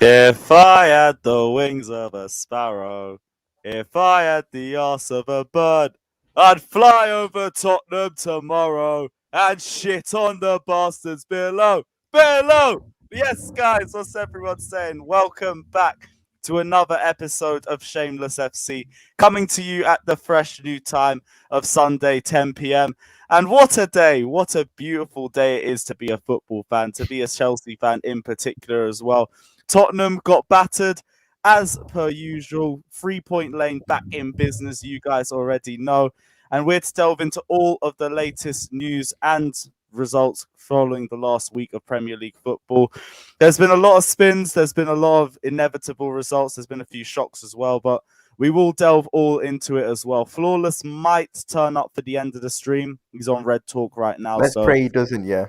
If I had the wings of a sparrow, if I had the arse of a bird, I'd fly over Tottenham tomorrow and shit on the bastards below. Below! Yes, guys, what's everyone saying? Welcome back to another episode of Shameless FC, coming to you at the fresh new time of Sunday, 10 p.m. And what a day, what a beautiful day it is to be a football fan, to be a Chelsea fan in particular as well. Tottenham got battered as per usual. 3-point lane back in business, you guys already know. And we're to delve into all of the latest news and results following the last week of Premier League football. There's been a lot of spins, there's been a lot of inevitable results, there's been a few shocks as well, but we will delve all into it as well. Flawless might turn up for the end of the stream. He's on Red Talk right now. Let's pray he doesn't, yeah.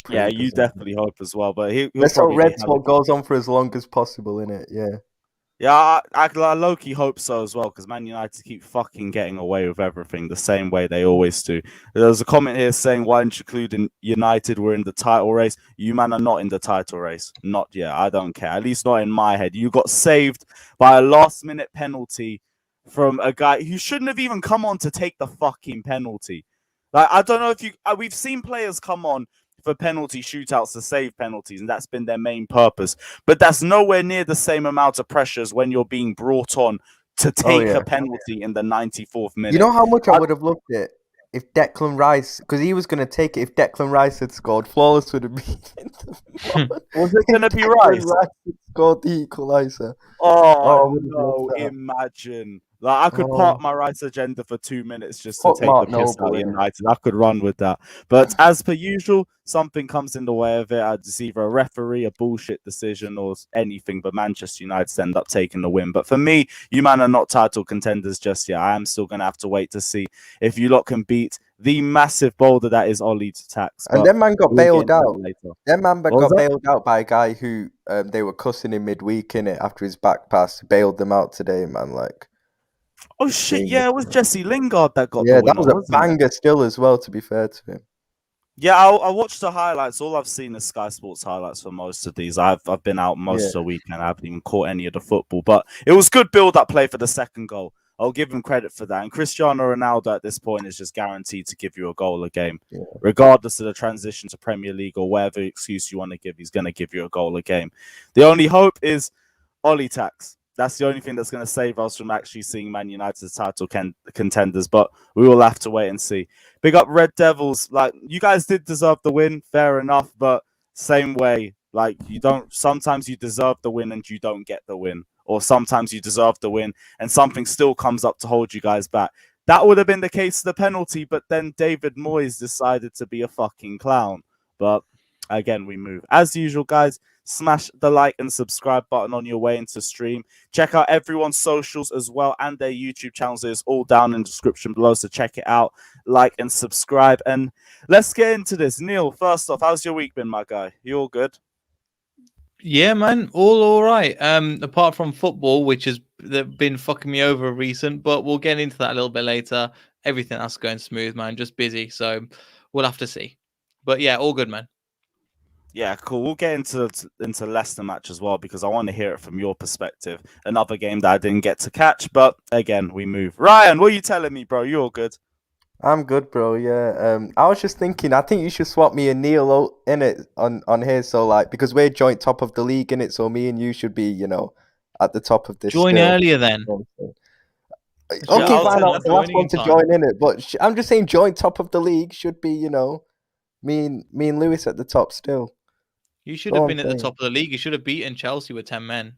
Yeah, you definitely hope as well. But he'll let's probably hope Red Talk goes on for as long as possible, innit? Yeah. Yeah, I low-key hope so as well, because Man United keep fucking getting away with everything the same way they always do. There's a comment here saying, why didn't you include in United were in the title race? You man are not in the title race. Not yet. I don't care. At least not in my head. You got saved by a last-minute penalty from a guy who shouldn't have even come on to take the fucking penalty. Like, I don't know if you... We've seen players come on for penalty shootouts to save penalties, and that's been their main purpose. But that's nowhere near the same amount of pressure as when you're being brought on to take a penalty in the 94th minute. You know how much I would have loved it if Declan Rice, because he was going to take it, if Declan Rice had scored, Flawless would have been. Was it going to be Rice? Rice had scored the equaliser. Oh no, imagine. Like, I could park my Rice agenda for 2 minutes just to take the piss out of United. I could run with that. But as per usual, something comes in the way of it. It's either a referee, a bullshit decision, or anything. But Manchester United end up taking the win. But for me, you man are not title contenders just yet. I am still going to have to wait to see if you lot can beat the massive boulder that is Oli to tax. And that man got bailed out. That man got bailed out by a guy who they were cussing him midweek, innit, after his back pass. Bailed them out today, man. Like, oh shit, yeah, it was Jesse Lingard that got the winner. That was a banger still as well, to be fair to him. Yeah, I watched the highlights. All I've seen is Sky Sports highlights for most of these. I've been out most of the weekend. I haven't even caught any of the football. But it was good build-up play for the second goal. I'll give him credit for that. And Cristiano Ronaldo at this point is just guaranteed to give you a goal a game. Yeah. Regardless of the transition to Premier League or whatever excuse you want to give, he's going to give you a goal a game. The only hope is Oli tax. That's the only thing that's going to save us from actually seeing Man United's title contenders. But we will have to wait and see. Big up Red Devils. Like, you guys did deserve the win. Fair enough. But same way, like, you don't... Sometimes you deserve the win and you don't get the win. Or sometimes you deserve the win and something still comes up to hold you guys back. That would have been the case of the penalty, but then David Moyes decided to be a fucking clown. But again, we move. As usual, guys, smash the like and subscribe button on your way into stream. Check out everyone's socials as well and their YouTube channels. It's all down in the description below, so check it out. Like and subscribe. And let's get into this. Neil, first off, how's your week been, my guy? You all good? Yeah, man, all right. Apart from football, which has been fucking me over recent, but we'll get into that a little bit later. Everything else going smooth, man. Just busy, so we'll have to see. But yeah, all good, man. Yeah, cool. We'll get into Leicester match as well because I want to hear it from your perspective. Another game that I didn't get to catch, but again, we move. Ryan, what are you telling me, bro? You all good? I'm good, bro. Yeah. I was just thinking, I think you should swap me and Neil in it on here. So like, because we're joint top of the league in it, so me and you should be, you know, at the top of this. Join earlier then. Okay, fine. I'm the last one to join in it, but I'm just saying, joint top of the league should be, you know, me and Lewis at the top still. You should have been at the top of the league. You should have beaten Chelsea with 10 men.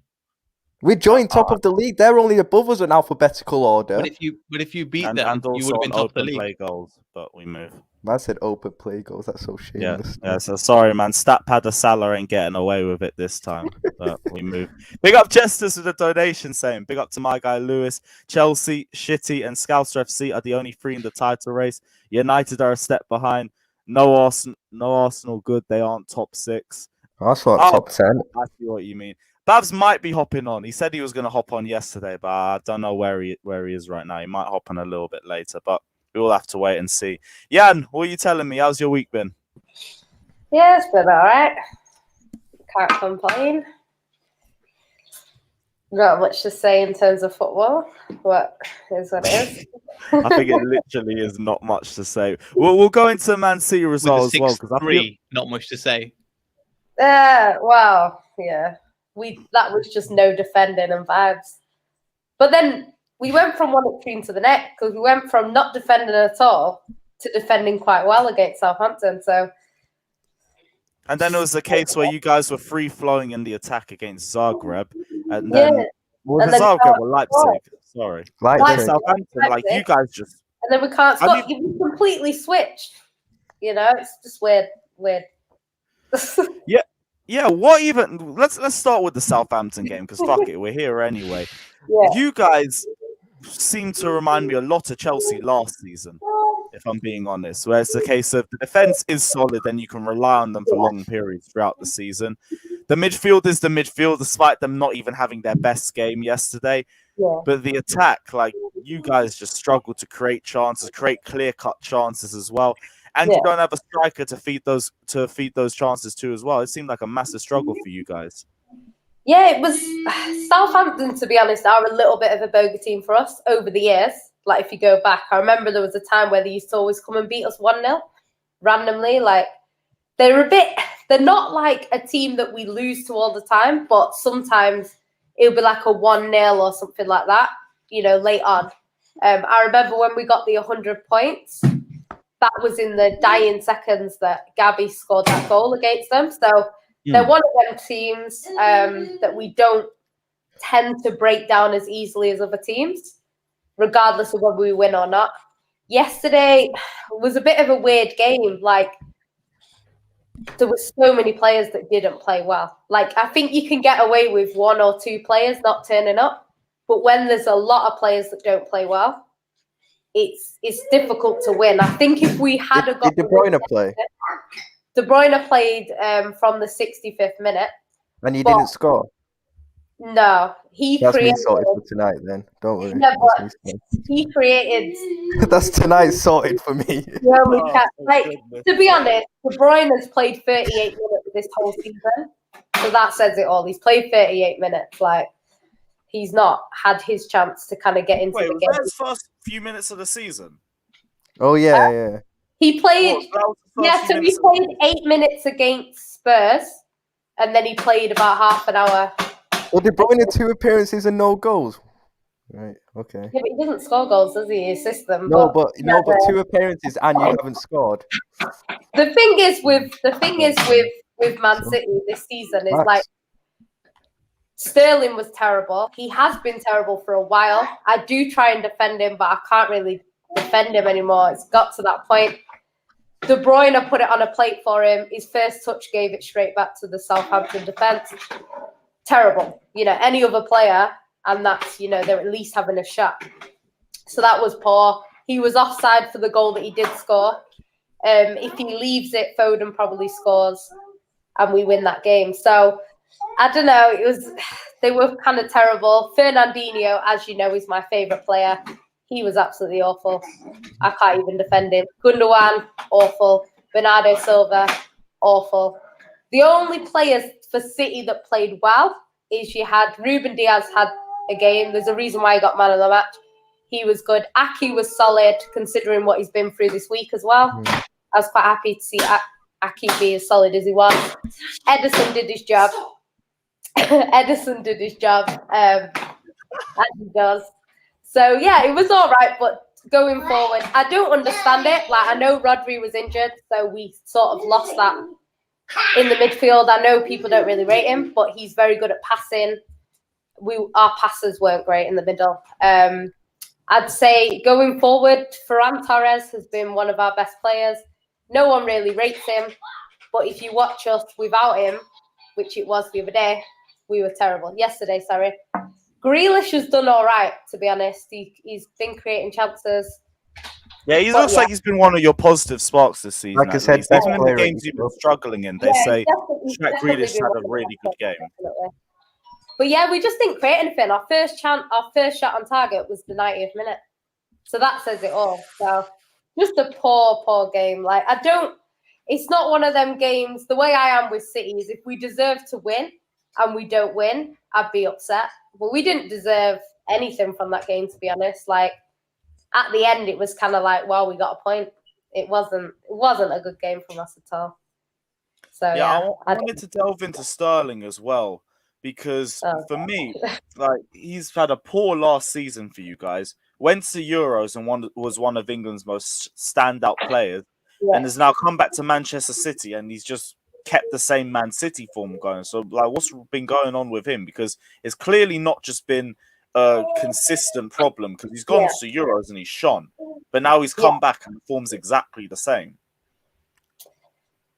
We joined top of the league. They're only above us in alphabetical order. But if you beat them, you would have been top of the league. Play goals, but we move. Man said open play goals. That's so shameless. Yeah. So sorry, man. Stat pad of Salah ain't getting away with it this time. But we move. Big up Jesters with a donation saying, big up to my guy Lewis. Chelsea, Shitty, and Scouser FC are the only three in the title race. United are a step behind. No Arsenal good. They aren't top 6. Arsenal top 10. I see what you mean. Babs might be hopping on. He said he was going to hop on yesterday, but I don't know where he is right now. He might hop on a little bit later, but we'll have to wait and see. Jan, what are you telling me? How's your week been? Yeah, it's been all right. Can't complain. Not much to say in terms of football. What is what it is. I think it literally is not much to say. We'll go into Man City result as well because I feel not much to say. Wow, yeah. That was just no defending and vibes. But then we went from one extreme to the next because we went from not defending at all to defending quite well against Southampton. So. And then it was a case where you guys were free flowing in the attack against Zagreb, and then Zagreb or Leipzig. Sorry, Leipzig. Southampton. Like you guys just. And then we can't stop. You completely switched. You know, it's just weird. Yeah. What even? Let's start with the Southampton game because fuck it, we're here anyway. Yeah. You guys seem to remind me a lot of Chelsea last season, if I'm being honest, where it's a case of the defense is solid and you can rely on them for long periods throughout the season. The midfield is the midfield, despite them not even having their best game yesterday. Yeah. But the attack, like you guys just struggle to create chances, create clear-cut chances as well. And you don't have a striker to feed those chances to as well. It seemed like a massive struggle for you guys. Yeah, it was Southampton, to be honest, are a little bit of a bogey team for us over the years. Like, if you go back, I remember there was a time where they used to always come and beat us 1-0 randomly. Like, they're not like a team that we lose to all the time, but sometimes it'll be like a 1-0 or something like that, you know, late on. I remember when we got the 100 points, that was in the dying seconds that Gabby scored that goal against them. So they're one of them teams that we don't tend to break down as easily as other teams, regardless of whether we win or not. Yesterday was a bit of a weird game. Like, there were so many players that didn't play well. Like, I think you can get away with 1 or 2 players not turning up, but when there's a lot of players that don't play well, it's difficult to win. I think if we had got De Bruyne play? De Bruyne played from the 65th minute. And he didn't score? No. That's me sorted for tonight then. Don't worry. No, but he created... That's tonight sorted for me. To be honest, De Bruyne has played 38 minutes this whole season. So that says it all. He's played 38 minutes. Like, he's not had his chance to kind of get into the game. Was that his first few minutes of the season? Oh, yeah. He played... so he played 8 minutes against Spurs, and then he played about half an hour. Well, De Bruyne 2 appearances and no goals. Right, okay. Yeah, but he doesn't score goals, does he? He assists them. No, but 2 appearances and you haven't scored. The thing is with Man City this season is like Sterling was terrible. He has been terrible for a while. I do try and defend him, but I can't really defend him anymore. It's got to that point. De Bruyne put it on a plate for him. His first touch gave it straight back to the Southampton defence. Terrible. You know, any other player, and that's, you know, they're at least having a shot. So that was poor. He was offside for the goal that he did score. If he leaves it, Foden probably scores and we win that game. So, I don't know. They were kind of terrible. Fernandinho, as you know, is my favourite player. He was absolutely awful. I can't even defend him. Gundogan, awful. Bernardo Silva, awful. The only players for City that played well is you had Ruben Diaz had a game. There's a reason why he got man of the match. He was good. Aki was solid, considering what he's been through this week as well. I was quite happy to see Aki be as solid as he was. Edison did his job. As he does. So, yeah, it was all right, but going forward, I don't understand it. Like, I know Rodri was injured, so we sort of lost that in the midfield. I know people don't really rate him, but he's very good at passing. Our passes weren't great in the middle. I'd say going forward, Ferran Torres has been one of our best players. No one really rates him, but if you watch us without him, which it was the other day, we were terrible. Yesterday, sorry. Grealish has done all right, to be honest. He's been creating chances. Yeah, he looks like he's been one of your positive sparks this season. Like I said, even in the games you've been struggling in, they say Jack Grealish had a really good game. Definitely. But yeah, we just didn't create anything. Our first shot on target was the 90th minute. So that says it all. So just a poor game. Like, it's not one of them games. The way I am with City is if we deserve to win and we don't win, I'd be upset. but we didn't deserve anything from that game, to be honest. Like at the end, it was kind of like, well, we got a point. It wasn't a good game from us at all. So I wanted to delve into Sterling as well because for me, like he's had a poor last season for you guys. Went to Euros and was one of England's most standout players, and has now come back to Manchester City and he's just kept the same Man City form going. So like, what's been going on with him? Because it's clearly not just been a consistent problem because he's gone to Euros and he's shone, but now he's come back and the form's exactly the same.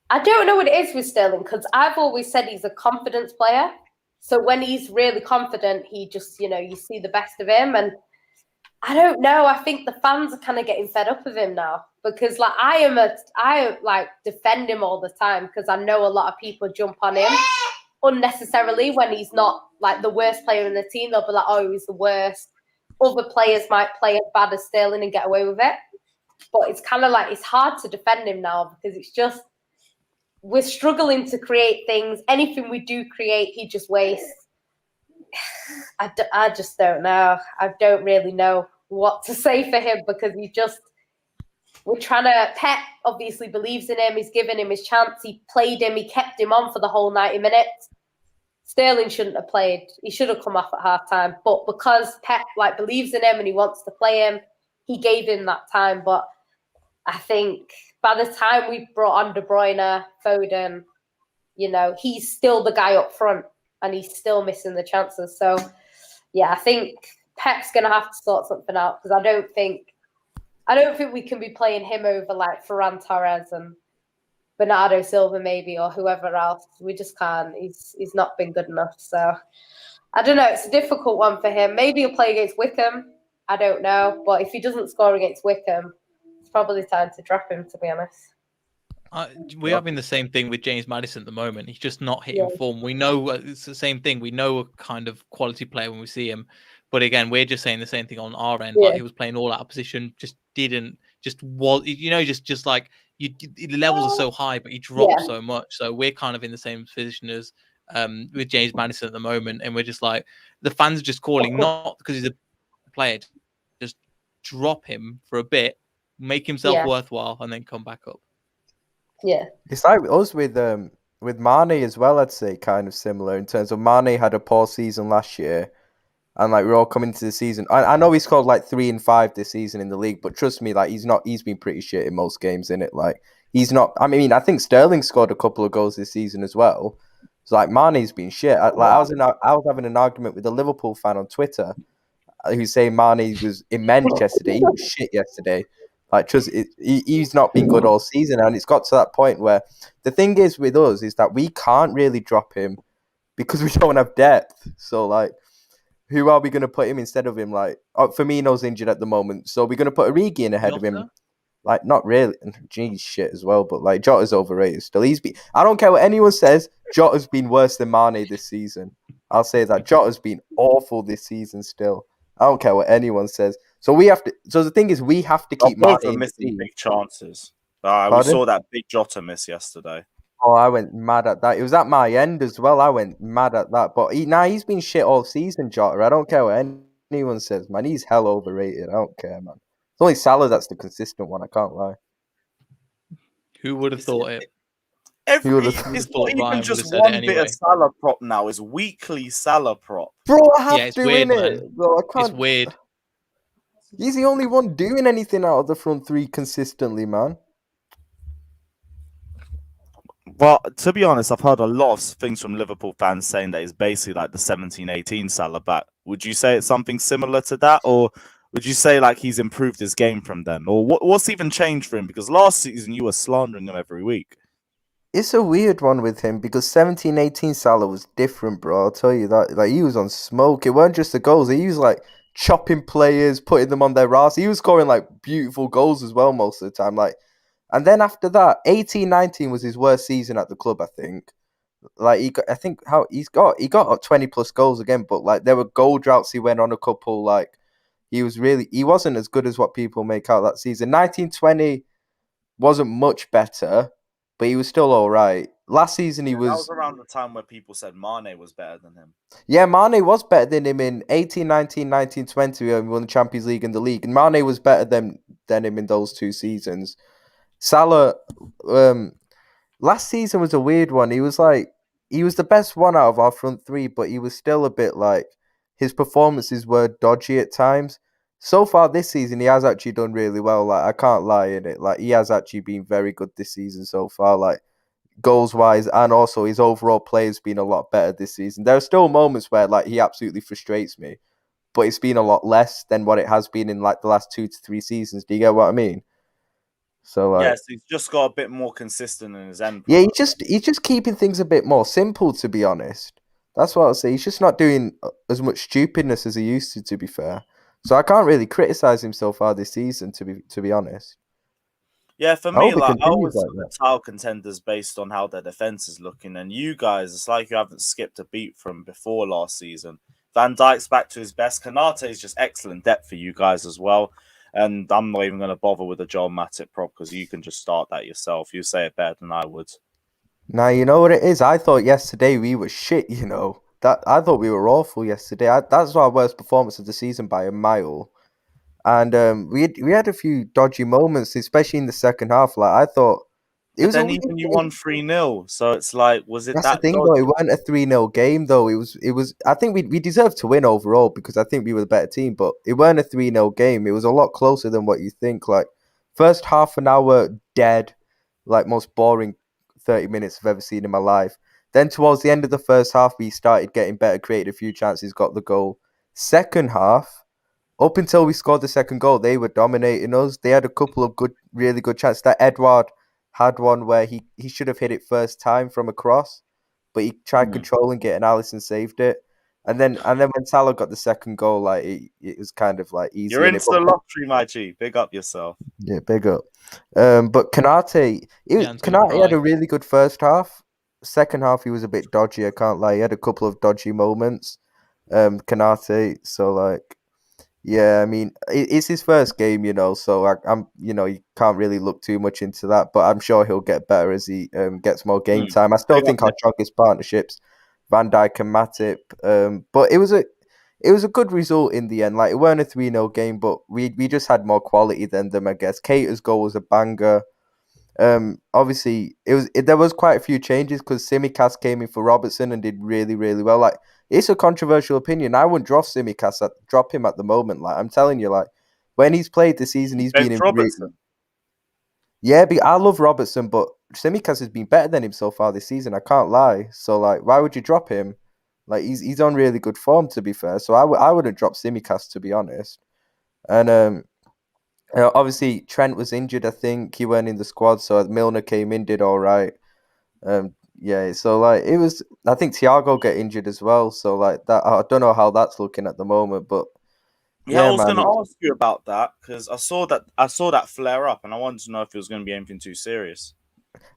I don't know what it is with Sterling because I've always said he's a confidence player. So when he's really confident, he just, you see the best of him. And I don't know. I think the fans are kind of getting fed up with him now because like I defend him all the time because I know a lot of people jump on him unnecessarily when he's not like the worst player in the team. They'll be like, oh, he's the worst. Other players might play as bad as Sterling and get away with it. But it's kind of like it's hard to defend him now because it's just we're struggling to create things. Anything we do create, he just wastes. I just don't know. I don't really know what to say for him because we're trying to, Pep obviously believes in him. He's given him his chance. He played him. He kept him on for the whole 90 minutes. Sterling shouldn't have played. He should have come off at halftime. But because Pep believes in him and he wants to play him, he gave him that time. But I think by the time we brought on De Bruyne, Foden, he's still the guy up front and he's still missing the chances. So, yeah, I think Pep's going to have to sort something out because I don't think we can be playing him over like Ferran Torres and Bernardo Silva maybe or whoever else. We just can't. He's not been good enough. So, I don't know. It's a difficult one for him. Maybe he'll play against Wickham. I don't know. But if he doesn't score against Wickham, it's probably time to drop him, to be honest. We're having the same thing with James Maddison at the moment. He's just not hitting form. We know it's the same thing. We know a kind of quality player when we see him. But again, we're just saying the same thing on our end. Like he was playing all out of position, just like the levels are so high, but he drops so much. So we're kind of in the same position as with James Maddison at the moment. And we're just like, the fans are just calling, not because he's a player, just drop him for a bit, make himself worthwhile, and then come back up. Yeah. It's like us with Mane as well, I'd say, kind of similar in terms of Mane had a poor season last year. And like we're all coming to the season. I know he scored like 3 and 5 this season in the league, but trust me, like he's been pretty shit in most games, innit? Like he's not. I mean, I think Sterling scored a couple of goals this season as well. It's like Mane's been shit. I was having an argument with a Liverpool fan on Twitter who's saying Mane was immense yesterday. He was shit yesterday. Like trust, he's not been good all season, and it's got to that point where the thing is with us is that we can't really drop him because we don't have depth. So like. Who are we going to put him instead of him? Like, Firmino's injured at the moment, so we're going to put Origi in ahead of him. Like, not really. Geez, shit as well, but like Jota's overrated still. I don't care what anyone says. Jota's been worse than Mane this season. I'll say that Jota's been awful this season still. I don't care what anyone says. So we have to. So the thing is, we have to keep Mane missing big chances. We saw that big Jota miss yesterday. Oh, I went mad at that. It was at my end as well. I went mad at that. But he's been shit all season, Jota. I don't care what anyone says, man. He's hell overrated. I don't care, man. It's only Salah that's the consistent one. I can't lie. Who would have thought it? It's not even just one bit of Salah prop now. It's weekly Salah prop. Bro, I have to weird, win man. it. Bro, I can't. It's weird. He's the only one doing anything out of the front three consistently, man. Well, to be honest, I've heard a lot of things from Liverpool fans saying that it's basically like the 17-18 Salah back. Would you say it's something similar to that? Or would you say like he's improved his game from then? Or what's even changed for him? Because last season you were slandering him every week. It's a weird one with him because 17-18 Salah was different, bro. I'll tell you that. Like he was on smoke. It weren't just the goals. He was like chopping players, putting them on their ass. He was scoring like beautiful goals as well most of the time. Like, and then after that, 18-19 was his worst season at the club, I think. Like he got 20 plus goals again, but like there were goal droughts. He went on a couple. Like he wasn't as good as what people make out that season. 19-20 wasn't much better, but he was still all right. last season he That was. was around the time where people said Mane was better than him. Yeah, Mane was better than him in 18, 19, 19, 20 when we won the Champions League and the league. And Mane was better than him in those 2 seasons. Salah, last season was a weird one. He was the best one out of our front three, but he was still a bit like his performances were dodgy at times. So far this season, he has actually done really well. Like I can't lie in it. Like he has actually been very good this season so far. Like goals wise, and also his overall play has been a lot better this season. There are still moments where like he absolutely frustrates me, but it's been a lot less than what it has been in like the last 2 to 3 seasons. Do you get what I mean? So like, yes, he's just got a bit more consistent in his end. Yeah, he's just keeping things a bit more simple, to be honest. That's what I'll say. He's just not doing as much stupidness as he used to be fair. So I can't really criticize him so far this season, to be honest. Yeah, for I me, hope it like I continues always like look that. at title contenders based on how their defense is looking, and you guys, it's like you haven't skipped a beat from before last season. Van Dijk's back to his best. Kanate is just excellent depth for you guys as well. And I'm not even going to bother with a Joel Matip prop because you can just start that yourself. You say it better than I would. Now you know what it is. I thought yesterday we were shit. You know that I thought we were awful yesterday. That's our worst performance of the season by a mile. And we had a few dodgy moments, especially in the second half. Like I thought it But was a then weird even you game. won 3-0. So it's like, was it That's the that thing, though. It wasn't a 3-0 game, though. It was. I think we deserved to win overall because I think we were the better team. But it weren't a 3-0 game. It was a lot closer than what you think. Like first half an hour dead, like most boring 30 minutes I've ever seen in my life. Then towards the end of the first half, we started getting better, created a few chances, got the goal. Second half, up until we scored the second goal, they were dominating us. They had a couple of really good chances. That Edward had one where he should have hit it first time from a cross, but he tried controlling it and Alisson saved it. And then when Salah got the second goal, like it was kind of like easy. You're into the lottery, my G. Big up yourself. Yeah, big up. But Kanate, Kanate had a really good first half. Second half, he was a bit dodgy. I can't lie. He had a couple of dodgy moments. Kanate. So like, yeah, I mean, it's his first game, you know. So I'm, you know, you can't really look too much into that. But I'm sure he'll get better as he gets more game time. I still think our strongest partnerships, Van Dijk and Matip. But it was a good result in the end. Like it weren't a 3-0 game, but we just had more quality than them, I guess. Keita's goal was a banger. Obviously there was quite a few changes because Tsimikas came in for Robertson and did really, really well. Like it's a controversial opinion. I wouldn't drop him at the moment. Like I'm telling you, like when he's played this season, he's been in Robertson. Yeah, but I love Robertson, but Tsimikas has been better than him so far this season. I can't lie. So like, why would you drop him? Like he's on really good form, to be fair. So I wouldn't drop Tsimikas, to be honest. And obviously Trent was injured. I think he went in the squad, so Milner came in, did all right. Yeah. So like it was. I think Thiago got injured as well. So like that, I don't know how that's looking at the moment, but yeah, I was going to ask you about that because I saw that flare up, and I wanted to know if it was going to be anything too serious.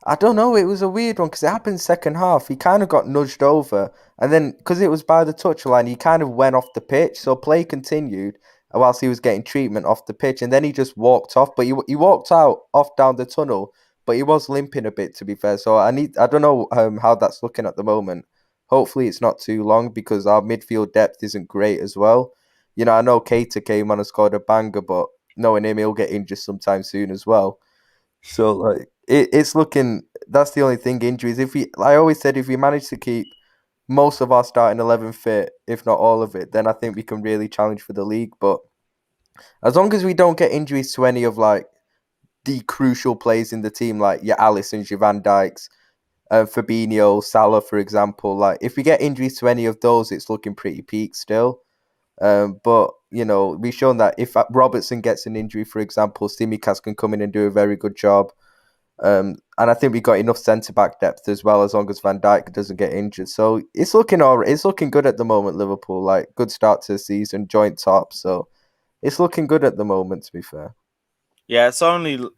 I don't know. It was a weird one because it happened second half. He kind of got nudged over, and then because it was by the touchline, he kind of went off the pitch. So play continued whilst he was getting treatment off the pitch, and then he just walked off. But he walked off down the tunnel, but he was limping a bit, to be fair. So I don't know how that's looking at the moment. Hopefully it's not too long because our midfield depth isn't great as well. You know, I know Keita came on and scored a banger, but knowing him, he'll get injured sometime soon as well. So like it's looking. That's the only thing. Injuries. I always said, if we manage to keep most of our starting 11 fit, if not all of it, then I think we can really challenge for the league. But as long as we don't get injuries to any of like the crucial players in the team, like your Alissons, your Van Dijks, Fabinho, Salah, for example, like if we get injuries to any of those, it's looking pretty peak still. But you know, we've shown that if Robertson gets an injury, for example, Tsimikas can come in and do a very good job. And I think we got enough centre back depth as well, as long as Van Dijk doesn't get injured. So it's looking alright. It's looking good at the moment. Liverpool, like good start to the season, joint top. So it's looking good at the moment. To be fair, yeah, it's only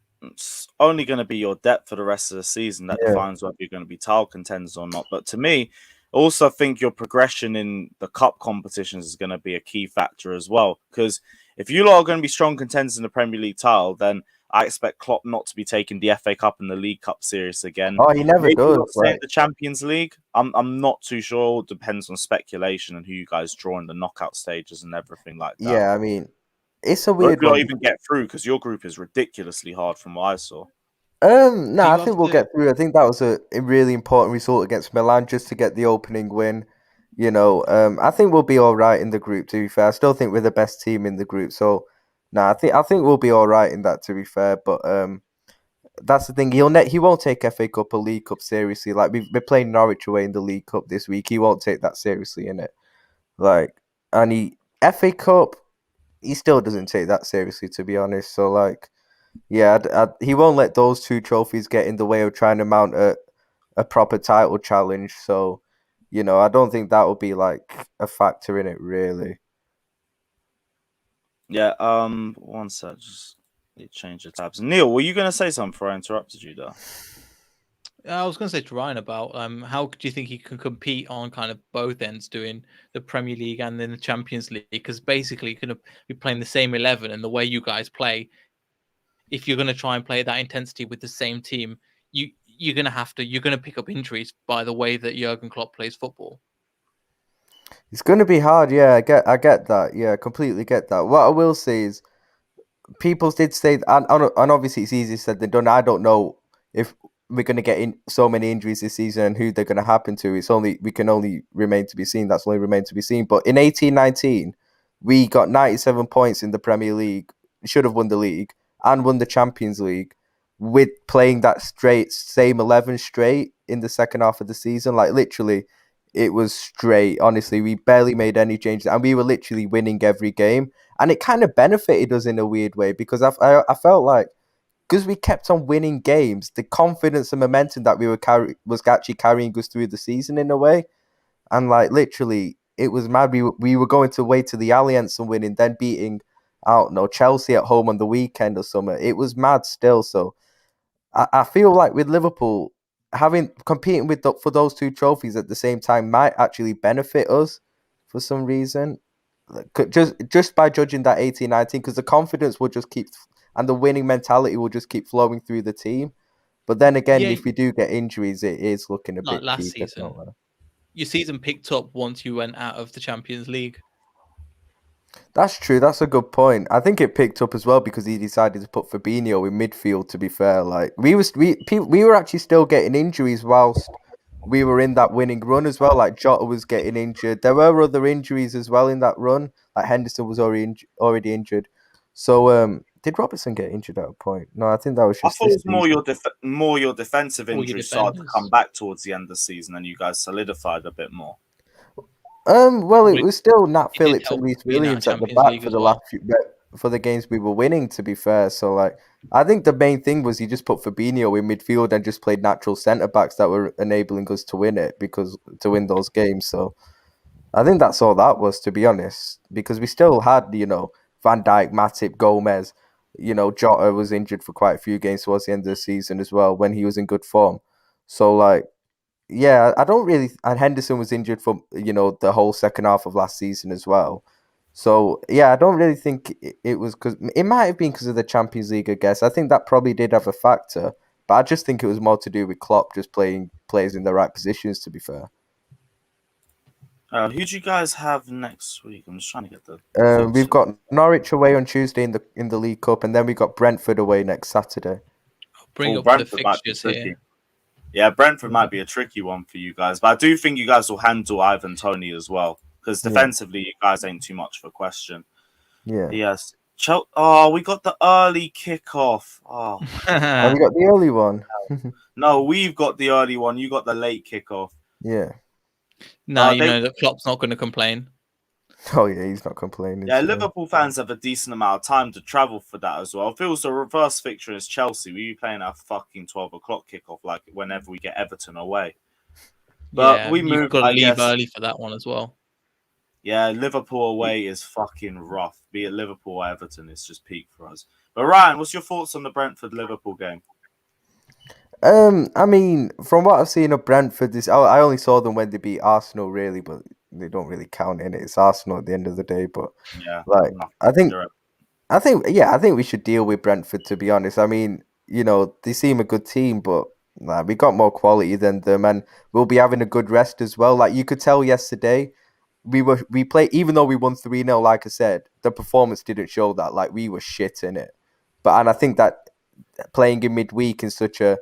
going to be your depth for the rest of the season that defines whether you're going to be title contenders or not. But to me, I also think your progression in the cup competitions is going to be a key factor as well. Because if you lot are going to be strong contenders in the Premier League title, then I expect Klopp not to be taking the FA Cup and the League Cup serious again. Oh, he never Maybe does. not saying the Champions League. I'm not too sure. It depends on speculation and who you guys draw in the knockout stages and everything like that. Yeah, I mean, it's a Or weird if you'll one. even get through because your group is ridiculously hard from what I saw. No, I you think we'll have to- get through. I think that was a really important result against Milan just to get the opening win. You know, I think we'll be all right in the group. To be fair, I still think we're the best team in the group. So, I think we'll be all right in that. To be fair, but that's the thing. He won't take FA Cup or League Cup seriously. Like we're playing Norwich away in the League Cup this week. He won't take that seriously in it. Like, and FA Cup, he still doesn't take that seriously. To be honest, so like. Yeah, he won't let those two trophies get in the way of trying to mount a proper title challenge. So, you know, I don't think that will be like a factor in it, really. Yeah. One sec. Just need to change the tabs. Neil, were you going to say something before I interrupted you, though? I was going to say to Ryan about how do you think he can compete on kind of both ends, doing the Premier League and then the Champions League? Because basically, you're going to be playing the same 11, and the way you guys play, if you're going to try and play that intensity with the same team, you're going to pick up injuries by the way that Jurgen Klopp plays football. It's going to be hard. Yeah, I get that. Yeah, completely get that. What I will say is, people did say, and obviously it's easier said than done. I don't know if we're going to get in so many injuries this season and who they're going to happen to. We can only remain to be seen. That's only remain to be seen. But in 18-19, we got 97 points in the Premier League. Should have won the league and won the Champions League with playing that same 11 straight in the second half of the season. Like literally, it was straight. Honestly, we barely made any changes and we were literally winning every game. And it kind of benefited us in a weird way because I felt like because we kept on winning games, the confidence and momentum that we were was actually carrying us through the season in a way. And like literally, it was mad. We were going to away to the Allianz and winning, then beating, I don't know, Chelsea at home on the weekend or something. It was mad still. So I feel like with Liverpool competing for those two trophies at the same time might actually benefit us for some reason. Just by judging that 18-19, because the confidence will just keep and the winning mentality will just keep flowing through the team. But then again, if we do get injuries, it is looking a bit last peak, season. Your season picked up once you went out of the Champions League. That's true. That's a good point. I think it picked up as well because he decided to put Fabinho in midfield. To be fair, like we were actually still getting injuries whilst we were in that winning run as well. Like Jota was getting injured. There were other injuries as well in that run. Like Henderson was already injured. So did Robertson get injured at a point? No, I think that was just. I thought it was more your defensive injuries started to come back towards the end of the season, and you guys solidified a bit more. Well, it was still Nat Phillips and Reece Williams at the back for the last for the games we were winning. To be fair, so like I think the main thing was he just put Fabinho in midfield and just played natural centre backs that were enabling us to win those games. So I think that's all that was, to be honest, because we still had Van Dijk, Matip, Gomez. Jota was injured for quite a few games towards the end of the season as well when he was in good form. So like. Yeah, I don't really. And Henderson was injured for the whole second half of last season as well. So yeah, I don't really think it was because it might have been because of the Champions League. I guess I think that probably did have a factor, but I just think it was more to do with Klopp just playing players in the right positions. To be fair, who do you guys have next week? I'm just trying to get the. We've got Norwich away on Tuesday in the League Cup, and then we got Brentford away next Saturday. Bring up the fixtures here. Yeah, Brentford might be a tricky one for you guys, but I do think you guys will handle Ivan Toney as well because defensively, you guys ain't too much of a question. Yeah. Yes. We got the early kickoff. Oh, we got the early one. No, we've got the early one. You got the late kickoff. Yeah. No, you know that Klopp's not going to complain. Oh yeah, he's not complaining. Yeah, Liverpool fans have a decent amount of time to travel for that as well. If it was a reverse fixture as Chelsea, we'd be playing our fucking 12 o'clock kickoff like whenever we get Everton away. But you've got to leave early for that one as well. Yeah, Liverpool away is fucking rough. Be it Liverpool or Everton, it's just peak for us. But Ryan, what's your thoughts on the Brentford-Liverpool game? I mean, from what I've seen of Brentford, I only saw them when they beat Arsenal, really, but they don't really count in it. It's Arsenal at the end of the day, but yeah, like I think I think we should deal with Brentford, to be honest. I mean, they seem a good team, but we got more quality than them, and we'll be having a good rest as well. Like you could tell yesterday, we played, even though we won 3-0, like I said, the performance didn't show that. Like we were shit in it. And I think that playing in midweek in such a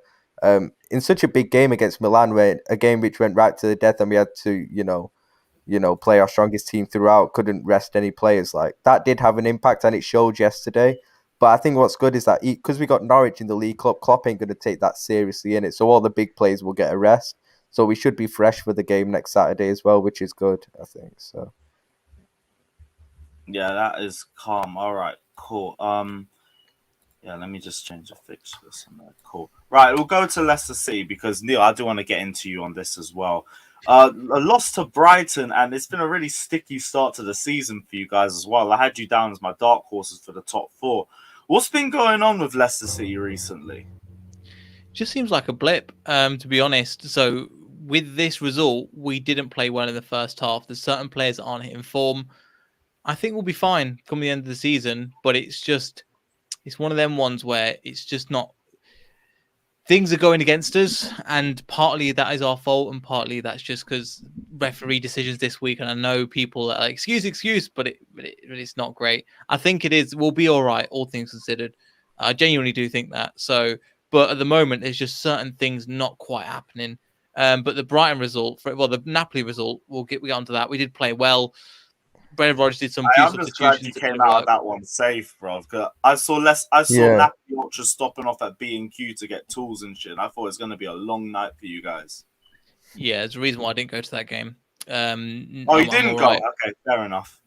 big game against Milan, where a game which went right to the death, and we had to, play our strongest team throughout, couldn't rest any players. Like that did have an impact, and it showed yesterday. But I think what's good is that because we got Norwich in the League Cup, Klopp ain't going to take that seriously in it. So all the big players will get a rest. So we should be fresh for the game next Saturday as well, which is good, I think. So yeah, that is calm. All right, cool. Yeah, let me just change the fixtures. Cool. Right, we'll go to Leicester City because Neil, I do want to get into you on this as well. A loss to Brighton, and it's been a really sticky start to the season for you guys as well. I had you down as my dark horses for the top 4. What's been going on with Leicester City recently? Just seems like a blip, to be honest. So with this result, we didn't play well in the first half. There's certain players that aren't hitting form. I think we'll be fine come the end of the season, but it's one of them ones where it's just not. Things are going against us, and partly that is our fault, and partly that's just because referee decisions this week. And I know people are like, excuse, but it's not great. I think it is. We'll be all right, all things considered. I genuinely do think that. So, but at the moment, there's just certain things not quite happening. But the Brighton result, the Napoli result, we'll get onto that. We did play well. Brendan Rodgers did some few I'm just glad you came out of that one safe, bro. I saw Napoli Ultras stopping off at B&Q to get tools and shit. I thought it was going to be a long night for you guys. Yeah, there's a reason why I didn't go to that game. You didn't go? Right. Okay, fair enough.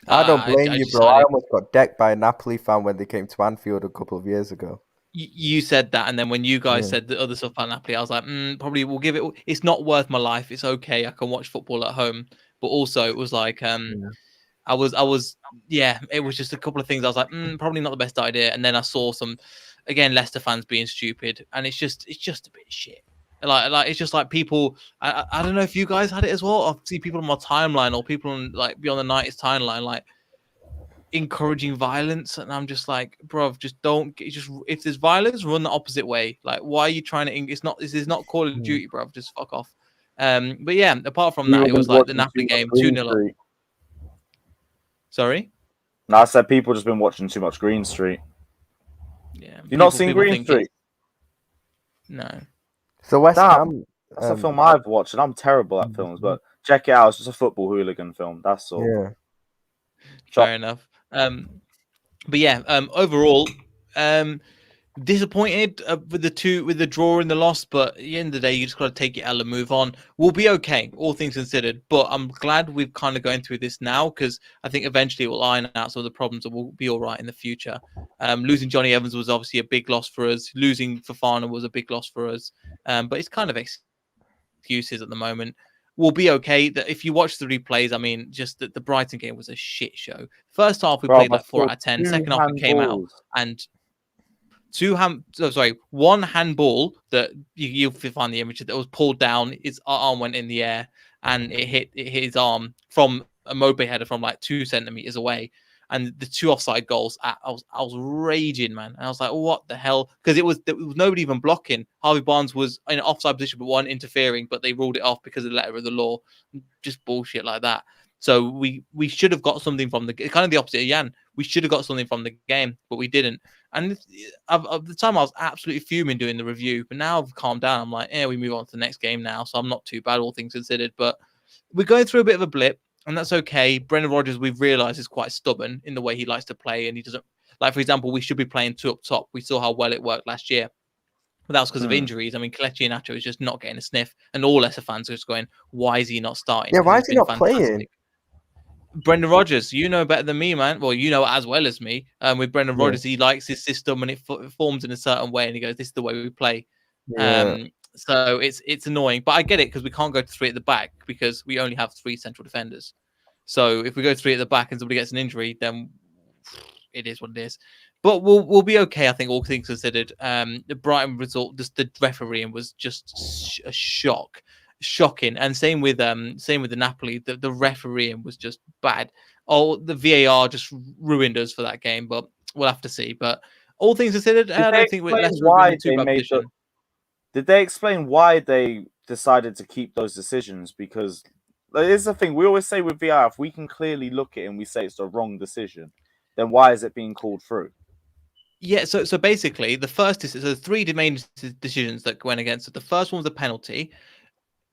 I don't blame you, bro. I almost got decked by a Napoli fan when they came to Anfield a couple of years ago. You said that, and then when you guys said the other stuff about Napoli, I was like, probably we'll give it. It's not worth my life. It's okay. I can watch football at home. But also, it was like, it was just a couple of things. I was like, probably not the best idea. And then I saw some, again, Leicester fans being stupid, and it's just a bit of shit. Like it's just like people. I don't know if you guys had it as well. I see people on my timeline or people on like Beyond the 90s timeline like encouraging violence, and I'm just like, bro, just don't. If there's violence, run the opposite way. Like, why are you trying to? This is not Call of Duty, bro. Just fuck off. But yeah, apart from that, it was like the Napoli game, 2-0 up. Sorry? No, I said people just been watching too much Green Street. Yeah. You not seen Green Street? No. So West Ham. That's a film I've watched, and I'm terrible at films, but check it out. It's just a football hooligan film. That's all. Yeah. Fair enough. But yeah, overall, disappointed with the draw and the loss, but at the end of the day, you just got to take it L and move on. We'll be okay, all things considered. But I'm glad we're kind of going through this now because I think eventually it will iron out some of the problems and we'll be all right in the future. Losing Johnny Evans was obviously a big loss for us. Losing Fofana was a big loss for us. But it's kind of excuses at the moment. We'll be okay. If you watch the replays, I mean, just the Brighton game was a shit show. First half, we played like 4 out of 10. Second half, we came out and one handball that you'll find the image that was pulled down. His arm went in the air and it hit his arm from a Mobe header from like 2 centimeters away. And the 2 offside goals, I was raging, man. And I was like, what the hell? Because there was nobody even blocking. Harvey Barnes was in an offside position, but one interfering, but they ruled it off because of the letter of the law. Just bullshit like that. So we should have got something from the kind of the opposite of Jan. We should have got something from the game, but we didn't. And at the time, I was absolutely fuming doing the review, but now I've calmed down. I'm like, we move on to the next game now, so I'm not too bad, all things considered. But we're going through a bit of a blip. And that's okay. Brendan Rodgers, we've realised, is quite stubborn in the way he likes to play. And he doesn't, like, for example, we should be playing 2 up top. We saw how well it worked last year. But that was because of injuries. I mean, Kelechi Iheanacho is just not getting a sniff. And all Leicester fans are just going, why is he not starting? Yeah, why is he not playing? Brendan Rodgers, you know better than me, man. Well, you know as well as me. With Brendan Rodgers, he likes his system and it forms in a certain way. And he goes, this is the way we play. Yeah. So it's annoying, but I get it because we can't go to 3 at the back because we only have 3 central defenders. So if we go 3 at the back and somebody gets an injury, then it is what it is. But we'll be okay, I think, all things considered. The Brighton result, just the refereeing was just a shocking. And same with the Napoli, the refereeing was just bad. Oh, the VAR just ruined us for that game. But we'll have to see. But all things considered, I don't think Leicester why in a too they bad made position. Did they explain why they decided to keep those decisions? Because here's the thing: we always say with VR, if we can clearly look at it and we say it's the wrong decision, then why is it being called through? Yeah, so basically, the first is so three main decisions that went against it. The first one was a penalty.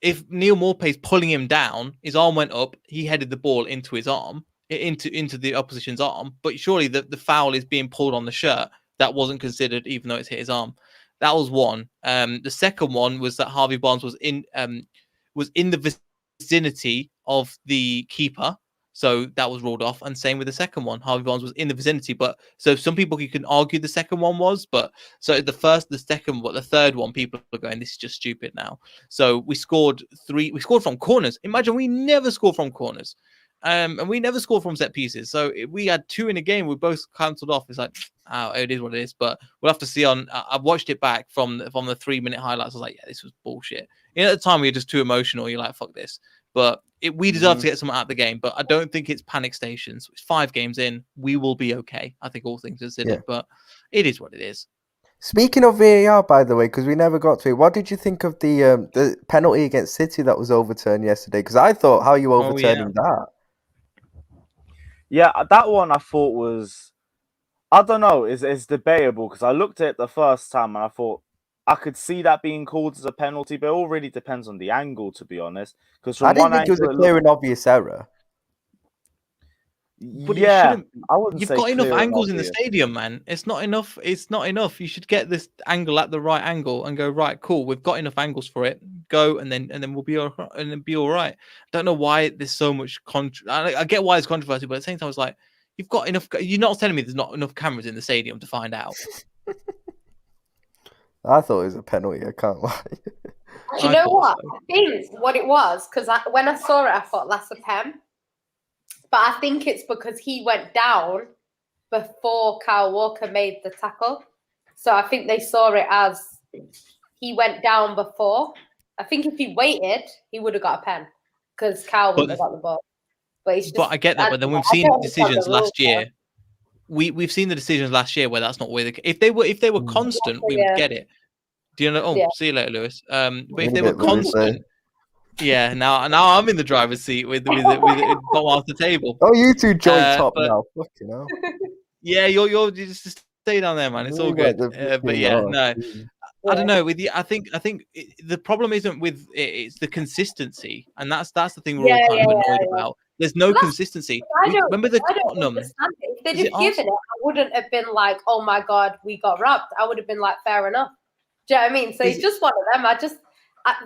If Neil Maupay's pulling him down, his arm went up, he headed the ball into his arm, into the opposition's arm. But surely the foul is being pulled on the shirt. That wasn't considered, even though it's hit his arm. That was one. The second one was that Harvey Barnes was in the vicinity of the keeper. So that was ruled off. And same with the second one. Harvey Barnes was in the vicinity. But so some people you can argue the second one was, but so the first, the second, the third one, people are going, this is just stupid now. So we scored from corners. Imagine we never score from corners. And we never score from set pieces. So we had two in a game. We both cancelled off. It's like, oh, it is what it is. But we'll have to see on. I've watched it back from the 3-minute highlights. I was like, yeah, this was bullshit. You know, at the time we were just too emotional. You're like, fuck this. But we deserve to get someone out of the game. But I don't think it's panic stations. It's 5 games in. We will be okay. I think all things considered. But it is what it is. Speaking of VAR, by the way, because we never got to it, what did you think of the penalty against City that was overturned yesterday? Because I thought, how are you overturning that? Yeah, that one I thought was, I don't know, is debatable because I looked at it the first time and I thought I could see that being called as a penalty, but it all really depends on the angle, to be honest. Because I didn't think it was a clear and obvious error. But yeah, I wouldn't you've say got enough clear and angles in the obvious. stadium, man. It's not enough. It's not enough. You should get this angle at the right angle and go, right, cool. We've got enough angles for it. Go and then we'll be all right. And then be all right. I don't know why there's so much I get why it's controversy, but at the same time, it's like you've got enough. You're not telling me there's not enough cameras in the stadium to find out. I thought it was a penalty. I can't lie. Do you know what? So. I think what it was, because when I saw it, I thought that's a pen. But I think it's because he went down before Kyle Walker made the tackle. So I think they saw it as he went down before. I think if he waited, he would have got a pen because Kyle wouldn't have got the ball. But I get that. But then we've seen decisions last year. We've seen the decisions last year where that's not where if they were constant, we would get it. Do you know? Oh, see you later, Lewis. But if they were constant. Yeah, now I'm in the driver's seat with bottom off the table. Oh, you two join top now. Fucking hell. Yeah, you're just stay down there, man. It's all good. But yeah, no, I don't know. With you, I think the problem isn't with it's the consistency, and that's the thing we're all kind of annoyed about. There's no consistency. Remember the Tottenham? If they'd have given it, I wouldn't have been like, oh my god, we got robbed. I would have been like, fair enough. Do you know what I mean? So it's just one of them.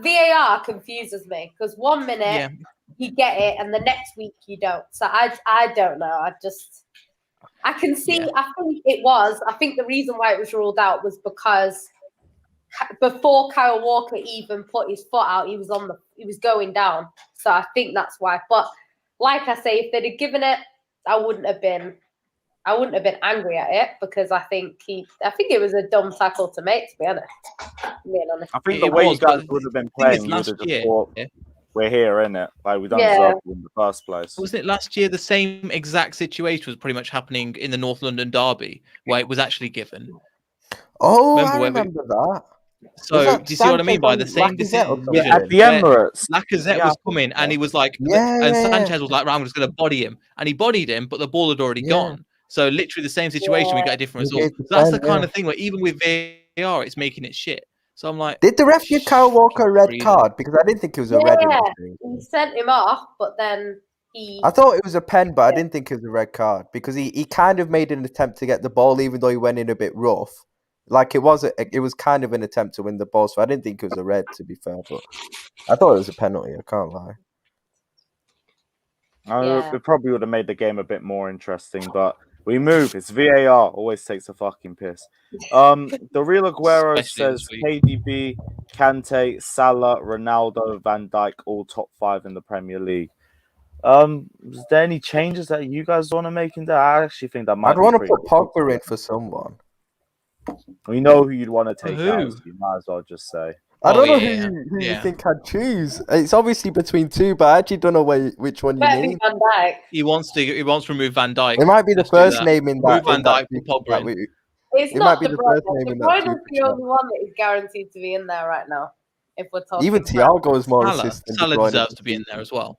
VAR confuses me because 1 minute you get it and the next week you don't. So I don't know. I can see. Yeah. I think the reason why it was ruled out was because before Kyle Walker even put his foot out, he was going down. So I think that's why. But like I say, if they'd have given it, I wouldn't have been angry at it because I think it was a dumb tackle to make, to be honest. I think the way you guys would have been playing, you would have just thought, we're here, innit? Like, we don't deserve it in the first place. Wasn't it last year the same exact situation was pretty much happening in the North London derby where it was actually given? Oh, I remember that. So, do you see what I mean by the same decision? Yeah, at the Emirates. Lacazette was coming and he was like, and Sanchez was like, I'm just going to body him. And he bodied him, but the ball had already gone. So literally the same situation, we got a different result. So that's the kind of thing where even with VAR, it's making it shit. So I'm like, did the ref give Kyle Walker a red card? Because I didn't think it was a red. He sent him off, but then I thought it was a pen, but I didn't think it was a red card because he kind of made an attempt to get the ball, even though he went in a bit rough. Like it was kind of an attempt to win the ball, so I didn't think it was a red, to be fair. But I thought it was a penalty. I can't lie. It probably would have made the game a bit more interesting, but we move. It's VAR. Always takes a fucking piss. The real Aguero says KDB, Kante, Salah, Ronaldo, Van Dijk, all top 5 in the Premier League. Is there any changes that you guys want to make in there? I actually think that might. I'd want to put Pogba in for someone. We know who you'd want to take out. So you might as well just say. I don't know yeah. who you think I'd choose. It's obviously between two, but I actually don't know which one you Better be mean. Van Dijk. He wants to remove Van Dijk. It might be the Let's do first that. name in that. Move Van in that Dijk, put that Pogba we, in. It's It not might be De the Bruyne. first name De in that Bruyne is super the chat. only one that is guaranteed to be in there right now. If we're talking, Even Prem. Thiago is more Salah, assists than De Salah Bruyne deserves this to be in season. there as well.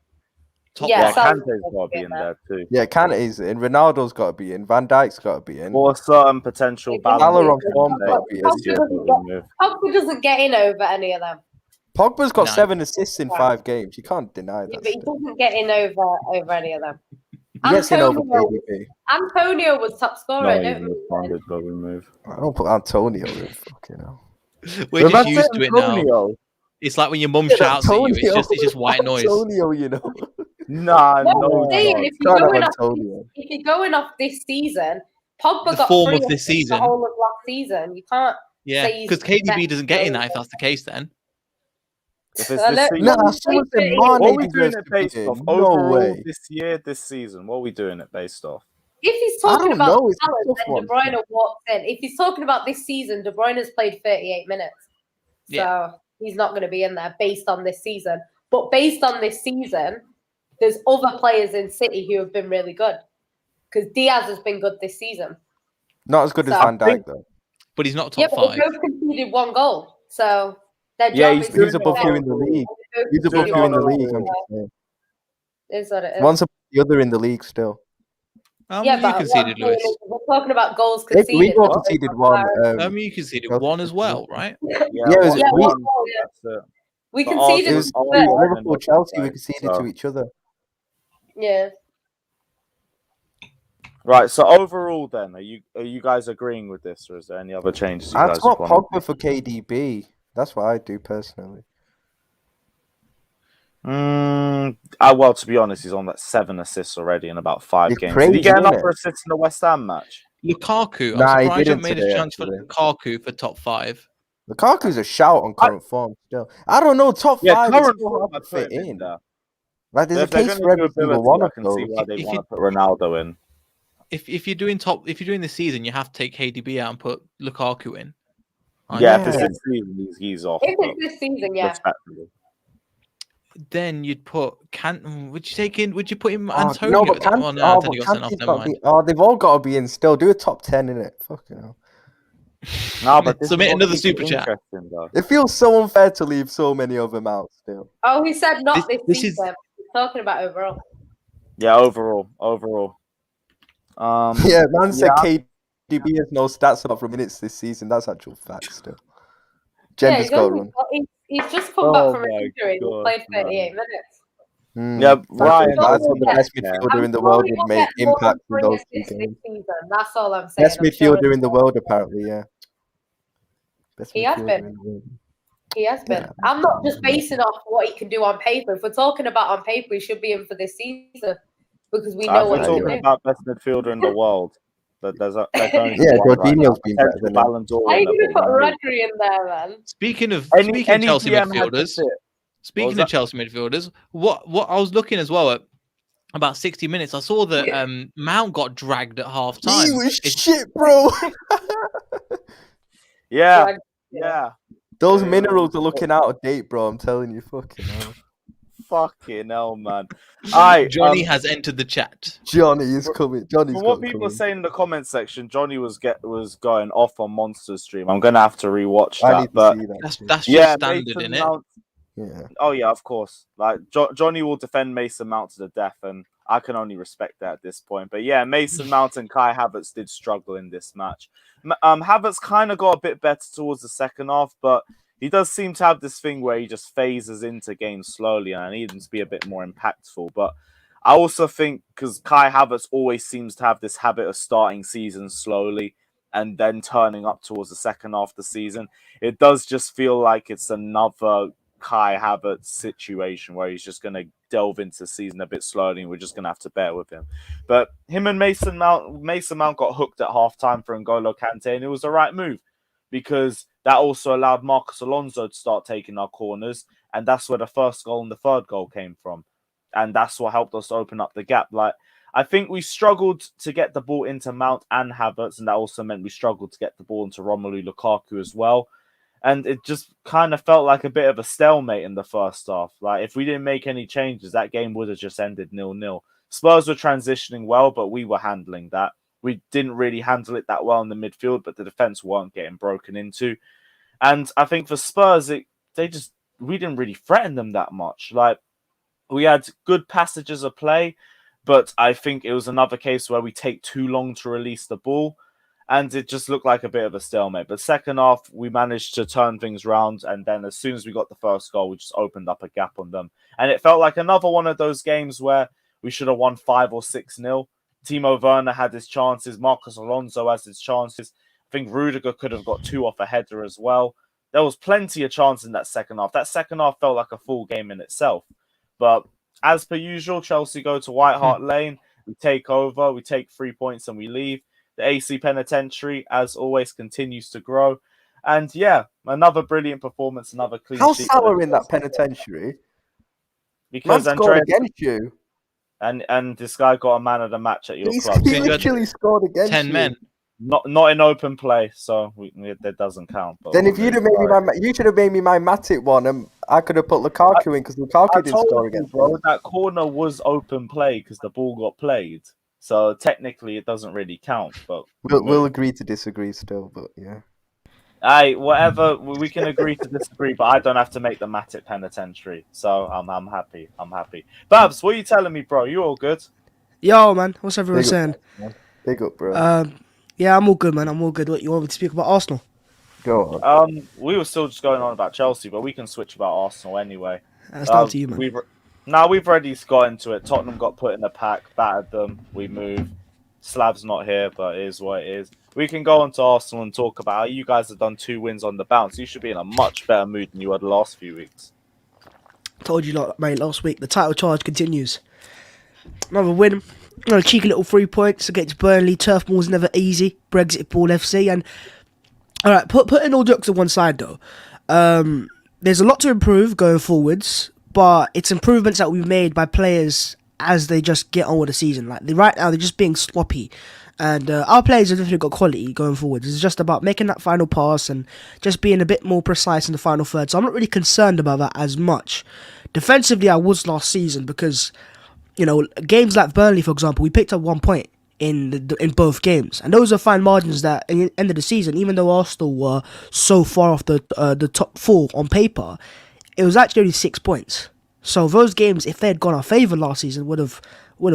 Top Yeah, Yeah, five. Salah Kante's deserves got to to be in there too. Yeah, Kante is in. Ronaldo's got to be in. Van Dijk's got to be in. For a certain potential Exactly. balance. Salah on form got to be in. This year, Pogba doesn't get in over any of them. Pogba's got No. 7 assists in Yeah. 5 games. You can't deny Yeah, that. but he Still. doesn't get in over any of them. He gets in over Antonio, KDB. Antonio was top scorer. Not Don't even we? responded, but we move. I don't put Antonio in. Fucking hell. We're just Remember used to it now. Antonio? It's like when your mum shouts at you. It's just white noise. Antonio, you know. Nah, No, no. I'm saying chance. if you're Can't have going off, Antonio. if you're going off this season, Pogba The got form 3 of this assists season. the whole of last season. You can't Yeah, say he's because KDB better doesn't get in than that if that's the case. Then If it's I this don't- season, Nah, He's someone said played 38. what are Mane we doing deserves it to be based off? in. No Overall, way. this year, this season, what are we doing it based off? If he's I talking don't about know, it's a talent, tough then one. De Bruyne walks in. If he's talking about this season, De Bruyne has played 38 minutes. So Yeah. he's not going to be in there based on this season. But based on this season, there's other players in City who have been really good. Because Diaz has been good this season. Not as good as So- Van Dijk, though. but he's not Yeah, top but five. they both conceded 1 goal. So their Yeah, job he's is doing He's above you in the league. He's above you in the league, I'm just saying. Is what it is. One's above the other in the league still. How Yeah, many but you conceded, what I'm saying Lewis? is we're talking about goals We conceded. all not conceded goals 1. allowed. How many you conceded? Chelsea One as conceded well, 1. right? Yeah, Yeah, it was- Yeah, we- 1 goal, yeah. That's it. We But conceded It was Arsenal- Spurs. Arsenal- Liverpool, Chelsea, we conceded to each other. Yeah. Right. So overall, then, are you guys agreeing with this, or is there any other changes you I'd guys swap want? Pogba for KDB. That's what I do personally. Well, to be honest, he's on that 7 assists already in about 5 It's games. crazy, Did he get isn't another it? assist in the West Ham match? Lukaku. Nah, I'm he surprised you didn't haven't made today, a chance for actually. Lukaku for top 5. Lukaku's a shout on current form still. I don't know, top 5 is current so form, hard I to put fit him in. there. Like, there's If a they're case gonna for do every single ability, one I of can see those. why they If want you- to put Ronaldo in. If you're doing this season, you have to take KDB out and put Lukaku in. Yeah, if it's Yeah. this season, he's off. If but it's this season, yeah. respectfully. Then you'd put Would you take in? Would you put him Oh, Antonio? no, but then? Kante, Oh, no, oh, Antonio but got sent off. Kante's Never got to mind. be. Oh, they've all got to be in still. Do a top 10 in it. Fucking hell. No, but this Submit is what another makes it super chat. interesting, though. It feels so unfair to leave so many of them out still. Oh, he said not This this is- season. He's talking about overall. Yeah, overall. Yeah, man said yeah. KDB has no stats apart from minutes this season. That's actual fact still. Yeah, Gender's got to run. he's just come back Oh from an my injury. He God, played 38 man. minutes. Yeah, Thank Ryan, you. That's when the yeah. best Yeah. midfielder in the world would make impact in those 2 this games. season. That's all I'm saying. Best I'm sure midfielder in the world, apparently, yeah. Best He has midfielder been. in the world. he has been. Yeah. I'm not just basing off what he can do on paper. If we're talking about on paper, he should be in for this season because we know If what we're he can talking do. about best midfielder in the world, there's only Yeah, one right now. Jorginho's been better Potential than him. Ballon d'Or Why are you winner, going to put but we need- Rodri in there, man? Speaking of Any Chelsea DM had to midfielders. fit. Speaking was of that? Chelsea midfielders, what I was looking as well at about 60 minutes, I saw that Mount got dragged at half time. He was shit, bro. Yeah, Drag- yeah. Those Yeah, minerals are looking out of date, bro. I'm telling you, fucking hell. Fucking hell, man. Alright, Johnny has entered the chat. Johnny is coming. Johnny's from got what to people come are in. saying in the comment section, Johnny was going off on Monster Stream. I'm gonna have to rewatch I that, need but to see that. That's too. just yeah, standard, Mason isn't it? Mount. Yeah. Oh yeah, of course. Like Johnny will defend Mason Mount to the death, and I can only respect that at this point. But yeah, Mason Mount and Kai Havertz did struggle in this match. Havertz kind of got a bit better towards the second half, but he does seem to have this thing where he just phases into games slowly, and I need him to be a bit more impactful. But I also think because Kai Havertz always seems to have this habit of starting seasons slowly and then turning up towards the second half of the season, it does just feel like it's another Kai Havertz situation where he's just going to delve into the season a bit slowly and we're just going to have to bear with him. But him and Mason Mount got hooked at halftime for N'Golo Kante, and it was the right move because that also allowed Marcus Alonso to start taking our corners, and that's where the first goal and the third goal came from. And that's what helped us open up the gap. Like, I think we struggled to get the ball into Mount and Havertz, and that also meant we struggled to get the ball into Romelu Lukaku as well. And it just kind of felt like a bit of a stalemate in the first half. Like, if we didn't make any changes, that game would have just ended 0-0. Spurs were transitioning well, but we were handling that. We didn't really handle it that well in the midfield, but the defense weren't getting broken into. And I think for Spurs, we didn't really threaten them that much. Like, we had good passages of play, but I think it was another case where we take too long to release the ball. And it just looked like a bit of a stalemate. But second half, we managed to turn things around. And then as soon as we got the first goal, we just opened up a gap on them. And it felt like another one of those games where we should have won 5 or 6-0. Timo Werner had his chances. Marcos Alonso has his chances. I think Rudiger could have got 2 off a header as well. There was plenty of chances in that second half. That second half felt like a full game in itself. But as per usual, Chelsea go to White Hart Lane. We take over. We take 3 points and we leave. The AC Penitentiary, as always, continues to grow. And yeah, another brilliant performance, another clean sheet. How Salah in that penitentiary? Because Man scored against you. And this guy got a man of the match at your club. He literally scored against 10 you. men. Not in open play, so that doesn't count. But then if you'd have made me you should have made me my Matic one, and I could have put Lukaku in because Lukaku didn't score against bro. That corner was open play because the ball got played. So technically, it doesn't really count. But we'll agree to disagree still. But yeah, whatever. We can agree to disagree, but I don't have to make the Matic penitentiary. So I'm happy. Babs, what are you telling me, bro? You all good? Yo, man, what's everyone saying? Big up, bro. Yeah, I'm all good, man. I'm all good. What you want me to speak about Arsenal? Go on. We were still just going on about Chelsea, but we can switch about Arsenal anyway. It's down to you, man. We've already got into it. Tottenham got put in the pack, battered them. We move. Slav's not here, but it is what it is. We can go on to Arsenal and talk about how you guys have done 2 wins on the bounce. You should be in a much better mood than you were the last few weeks. Told you lot, mate, last week. The title charge continues. Another win. Another cheeky little 3 points against Burnley. Turf ball's never easy. Brexit ball FC. And all right, putting all jokes to one side though. There's a lot to improve going forwards, but it's improvements that we've made by players as they just get on with the season. Like right now, they're just being sloppy. And our players have definitely got quality going forward. It's just about making that final pass and just being a bit more precise in the final third. So I'm not really concerned about that as much. Defensively, I was last season because, you know, games like Burnley, for example, we picked up 1 point in both games. And those are fine margins that at the end of the season, even though Arsenal were so far off the top 4 on paper, it was actually only 6 points. So those games, if they had gone our favour last season, would have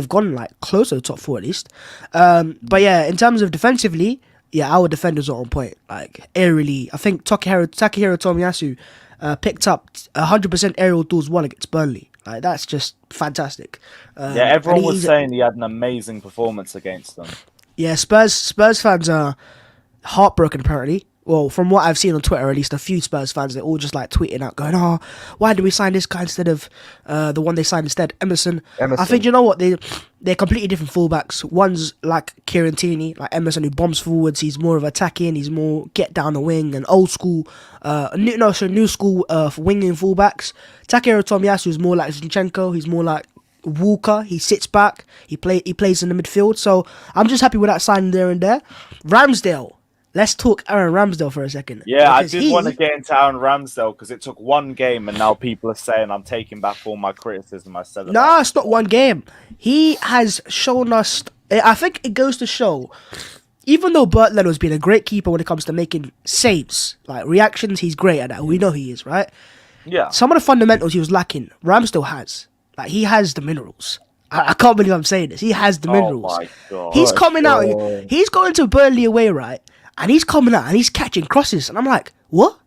gone like close to the top 4 at least. But yeah, in terms of defensively, yeah, our defenders are on point. Like aerially, I think Takahiro Tomiyasu picked up 100% aerial duels 1 against Burnley. Like that's just fantastic. Everyone was saying he had an amazing performance against them. Yeah, Spurs fans are heartbroken apparently. Well, from what I've seen on Twitter, at least a few Spurs fans, they're all just like tweeting out, going, "Oh, why did we sign this guy instead of the one they signed instead, Emerson?" I think, you know what, they're completely different fullbacks. One's like Kieran Tierney, like Emerson, who bombs forwards. He's more of attacking. He's more get down the wing and old school, new school winging fullbacks. Takahiro Tomiyasu is more like Zinchenko. He's more like Walker. He sits back. He plays in the midfield. So I'm just happy with that signing there and there. Ramsdale. Let's talk Aaron Ramsdale for a second. Yeah, I did want to get into Aaron Ramsdale because it took 1 game and now people are saying I'm taking back all my criticism I said. Nah, it's not 1 game. He has shown us, I think it goes to show, even though Bert Leno's been a great keeper when it comes to making saves, like reactions, he's great at that. We know he is, right? Yeah. Some of the fundamentals he was lacking, Ramsdale has. Like, he has the minerals. I can't believe I'm saying this. He has the minerals. Oh my God. He's coming out. He's going to Burnley away, right? And he's coming out and he's catching crosses. And I'm like, what?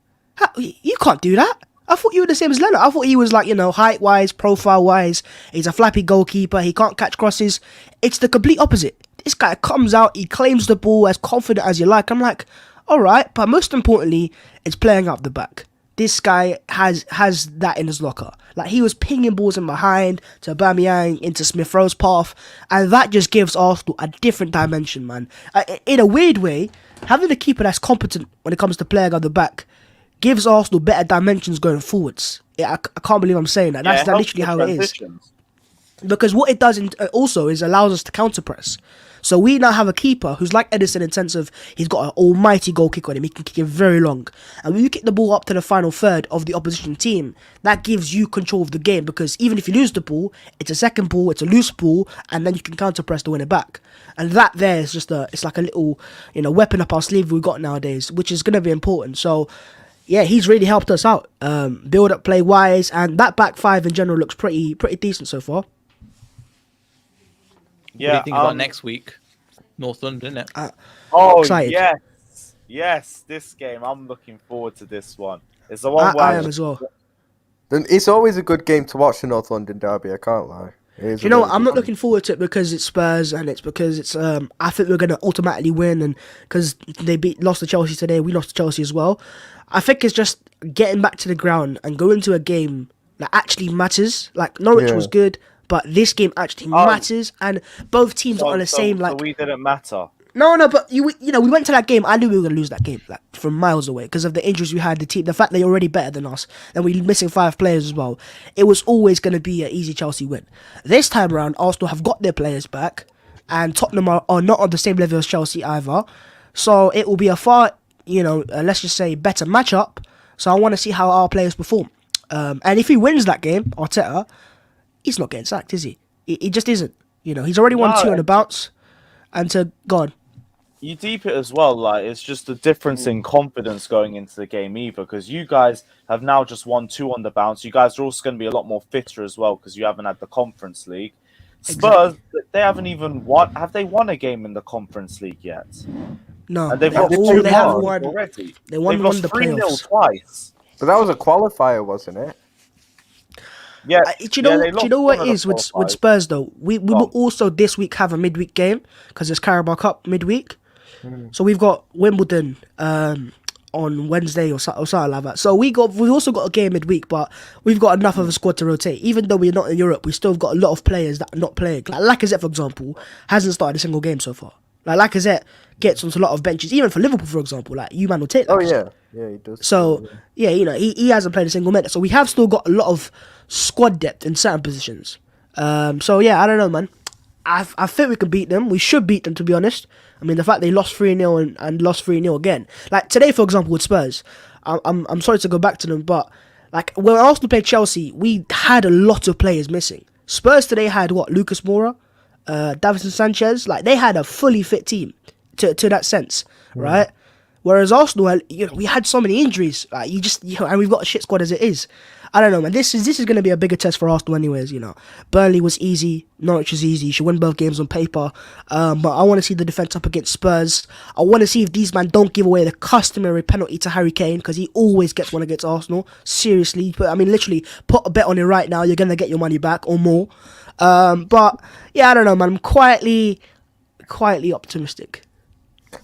You can't do that. I thought you were the same as Leno. I thought he was like, you know, height-wise, profile-wise. He's a flappy goalkeeper. He can't catch crosses. It's the complete opposite. This guy comes out. He claims the ball as confident as you like. I'm like, all right. But most importantly, it's playing up the back. This guy has that in his locker. Like, he was pinging balls in behind to Aubameyang into Smith Rowe's path. And that just gives Arsenal a different dimension, man. In a weird way, having a keeper that's competent when it comes to playing on the back gives Arsenal better dimensions going forwards. I can't believe I'm saying that. That's literally how it is. Because what it does also is allows us to counter press. So we now have a keeper who's like Edison in terms of he's got an almighty goal kick on him. He can kick it very long. And when you kick the ball up to the final third of the opposition team, that gives you control of the game, because even if you lose the ball, it's a second ball, it's a loose ball, and then you can counter press to win it back. And that there is just it's like a little, weapon up our sleeve we got nowadays, which is going to be important. So yeah, he's really helped us out, build up play wise, and that back five in general looks pretty decent so far. Yeah, what do you think about next week? North London, isn't it? Excited. Yes, this game. I'm looking forward to this one. It's the one where I am as well. It's always a good game to watch the North London derby. I can't lie. You know what? I'm not looking forward to it because it's Spurs, and it's because it's. I think we're gonna automatically win, and because they lost to Chelsea today, we lost to Chelsea as well. I think it's just getting back to the ground and going to a game that actually matters. Like Norwich was good, but this game actually matters, and both teams are on the same. So we didn't matter. No, but we went to that game. I knew we were gonna lose that game, like from miles away, because of the injuries we had. The fact they're already better than us, and we're missing 5 players as well. It was always gonna be an easy Chelsea win. This time around, Arsenal have got their players back, and Tottenham are not on the same level as Chelsea either. So it will be a far, let's just say, better matchup. So I want to see how our players perform. And if he wins that game, Arteta, he's not getting sacked, is he? He just isn't. He's already won 2 on the bounce, and to God. You deep it as well, like it's just the difference in confidence going into the game either, because you guys have now just won 2 on the bounce. You guys are also going to be a lot more fitter as well because you haven't had the Conference League. Spurs, they haven't even won. Have they won a game in the Conference League yet? No, and they've they haven't won already. They won lost the 3-0 playoffs twice. But that was a qualifier, wasn't it? Yeah. Do you know what it is with Spurs though? We will also this week have a midweek game because it's Carabao Cup midweek. So we've got Wimbledon on Wednesday or something like that. So we've also got a game midweek, but we've got enough of a squad to rotate. Even though we're not in Europe, we still got a lot of players that are not playing. Like Lacazette, for example, hasn't started a single game so far. Like Lacazette gets onto a lot of benches, even for Liverpool, for example. Like you man will take that. Yeah, he does. So he hasn't played a single minute. So we have still got a lot of squad depth in certain positions. So yeah, I don't know, man. I think we can beat them. We should beat them, to be honest. I mean, the fact they lost 3-0 and lost 3-0 again. Like today, for example, with Spurs, I'm sorry to go back to them, but like when Arsenal played Chelsea, we had a lot of players missing. Spurs today had Lucas Moura, Davinson Sanchez. Like they had a fully fit team to that sense, right? Whereas Arsenal, we had so many injuries. Like and we've got a shit squad as it is. I don't know, man. This is going to be a bigger test for Arsenal, anyways. Burnley was easy, Norwich was easy. You should win both games on paper. But I want to see the defense up against Spurs. I want to see if these men don't give away the customary penalty to Harry Kane, because he always gets one against Arsenal. Seriously, but I mean, literally, put a bet on it right now. You're going to get your money back or more. But yeah, I don't know, man. I'm quietly optimistic.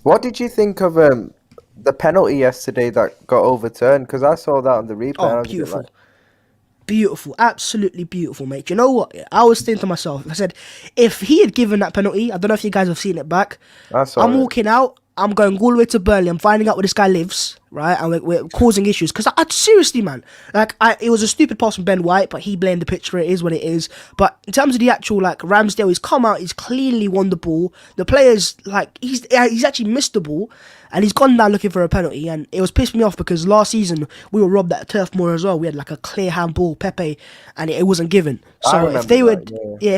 What did you think of the penalty yesterday that got overturned? Because I saw that on the replay. Oh, beautiful. Beautiful, absolutely beautiful, mate. You know what? I was thinking to myself, I said, if he had given that penalty, I don't know if you guys have seen it back. I'm walking out, I'm going all the way to Burnley, I'm finding out where this guy lives, right? And we're causing issues. Because seriously, man, it was a stupid pass from Ben White, but he blamed the pitch for it. Is what it is. But in terms of the actual, Ramsdale, he's come out, he's cleanly won the ball. The player's, he's actually missed the ball. And he's gone down looking for a penalty, and it was pissed me off because last season we were robbed at Turf Moor as well. We had a clear handball, Pepe, and it wasn't given. So if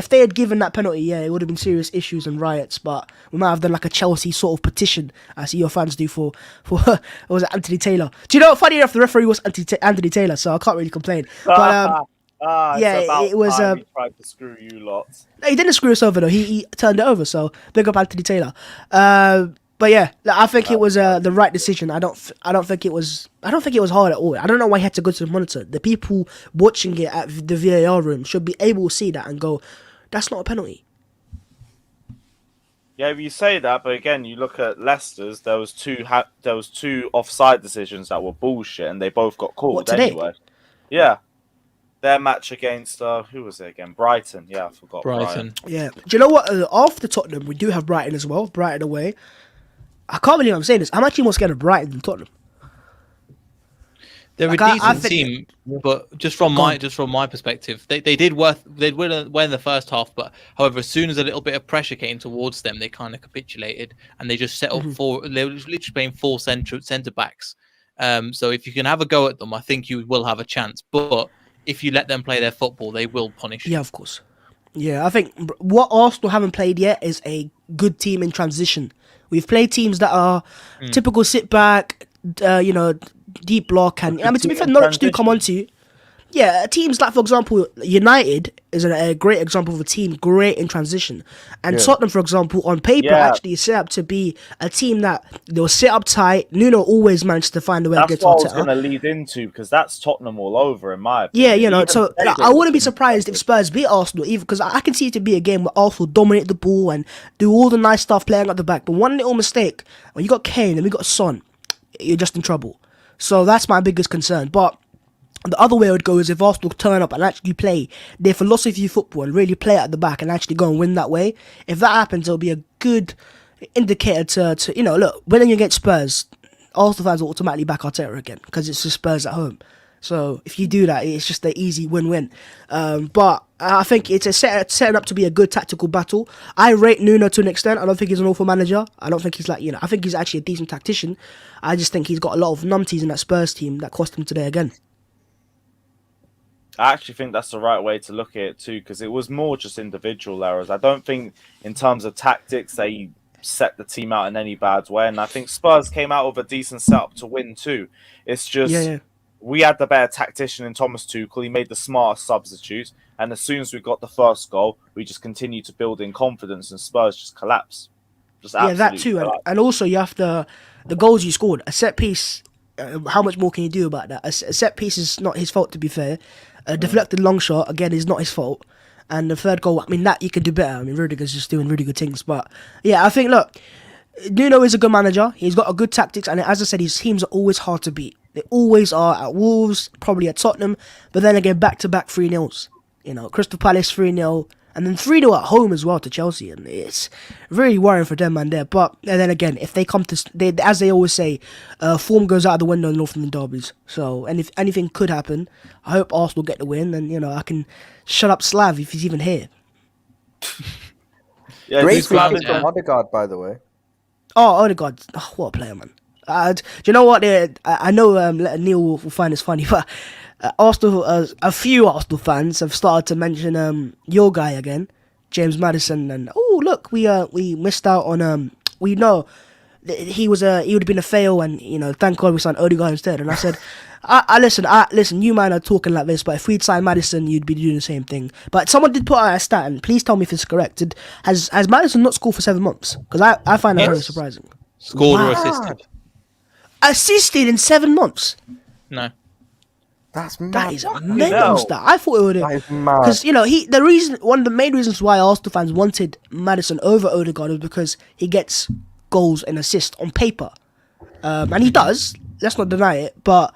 they had given that penalty, it would have been serious issues and riots. But we might have done a Chelsea sort of petition. I see your fans do for was it Anthony Taylor? Do you know what? Funny enough, the referee was Anthony Taylor, so I can't really complain. But it was. He tried to screw you lots. No, he didn't screw us over though. He turned it over. So big up Anthony Taylor. But yeah, I think it was the right decision. I don't think it was hard at all. I don't know why he had to go to the monitor. The people watching it at the VAR room should be able to see that and go, "That's not a penalty." Yeah, you say that, but again, you look at Leicester's. There was two offside decisions that were bullshit, and they both got called anyway. Yeah, their match against who was it again? Brighton. Yeah, I forgot. Brighton. Yeah. Do you know what? After Tottenham, we do have Brighton as well. Brighton away. I can't believe I'm saying this. I'm actually more scared of Brighton than Tottenham. They're Like, a I decent think- team, but just from my perspective, they did win in the first half. But however, as soon as a little bit of pressure came towards them, they kind of capitulated and they just set up they were literally playing four centre backs. So if you can have a go at them, I think you will have a chance. But if you let them play their football, they will punish you. Yeah, of course. Yeah, I think what Arsenal haven't played yet is a good team in transition. We've played teams that are typical sit back, deep block, and I mean, to be fair, Norwich do come on to you. Yeah, teams like, for example, United is a great example of a team great in transition. And Tottenham, for example, on paper, actually is set up to be a team that they'll sit up tight. Nuno always managed to find a way to get That's what I was Arteta. going to lead into, because that's Tottenham all over, in my opinion. Yeah, so I wouldn't be surprised if Spurs beat Arsenal, even because I can see it to be a game where Arsenal dominate the ball and do all the nice stuff playing at the back. But one little mistake, when you got Kane and we got Son, you're just in trouble. So that's my biggest concern. But the other way I would go is if Arsenal turn up and actually play their philosophy of football and really play at the back and actually go and win that way. If that happens, it'll be a good indicator to look, winning against Spurs, Arsenal fans will automatically back Arteta again because it's the Spurs at home. So if you do that, it's just an easy win-win. But I think it's setting up to be a good tactical battle. I rate Nuno to an extent. I don't think he's an awful manager. I don't think he's I think he's actually a decent tactician. I just think he's got a lot of numpties in that Spurs team that cost him today again. I actually think that's the right way to look at it too, because it was more just individual errors. I don't think in terms of tactics they set the team out in any bad way, and I think Spurs came out with a decent setup to win too. It's just we had the better tactician in Thomas Tuchel. He made the smarter substitutes, and as soon as we got the first goal, we just continued to build in confidence, and Spurs just collapsed. That too, and also you have the goals you scored. A set piece. How much more can you do about that? A set piece is not his fault, to be fair. A deflected long shot, again, is not his fault. And the third goal, I mean, that you can do better. I mean, Rudiger's just doing really good things. But, yeah, I think, look, Nuno is a good manager. He's got a good tactics. And as I said, his teams are always hard to beat. They always are at Wolves, probably at Tottenham. But then again, back-to-back 3-0s. Crystal Palace 3-0. And then 3-0 at home as well to Chelsea. And it's really worrying for them, man, there. But then again, if they come to... as they always say, form goes out of the window in North London derbies. So, and if anything could happen, I hope Arsenal get the win. And, I can shut up Slav if he's even here. Great flapping from Odegaard, by the way. Oh, Odegaard. Oh, what a player, man. Do you know what? I know Neil will find this funny, but... Arsenal, a few Arsenal fans have started to mention your guy again, James Maddison, and look, we missed out on we know he would have been a fail, and thank God we signed Odegaard instead. And I said, I listen, you man are talking like this, but if we'd signed Maddison, you'd be doing the same thing. But someone did put out a stat, and please tell me if it's correct. Has Maddison not scored for 7 months? Because I find that very surprising. Scored or assisted? Assisted in 7 months? No. That's mad. That is a mental stat. I thought it would have, because one of the main reasons why Arsenal fans wanted Maddison over Odegaard was because he gets goals and assists on paper, and he does. Let's not deny it. But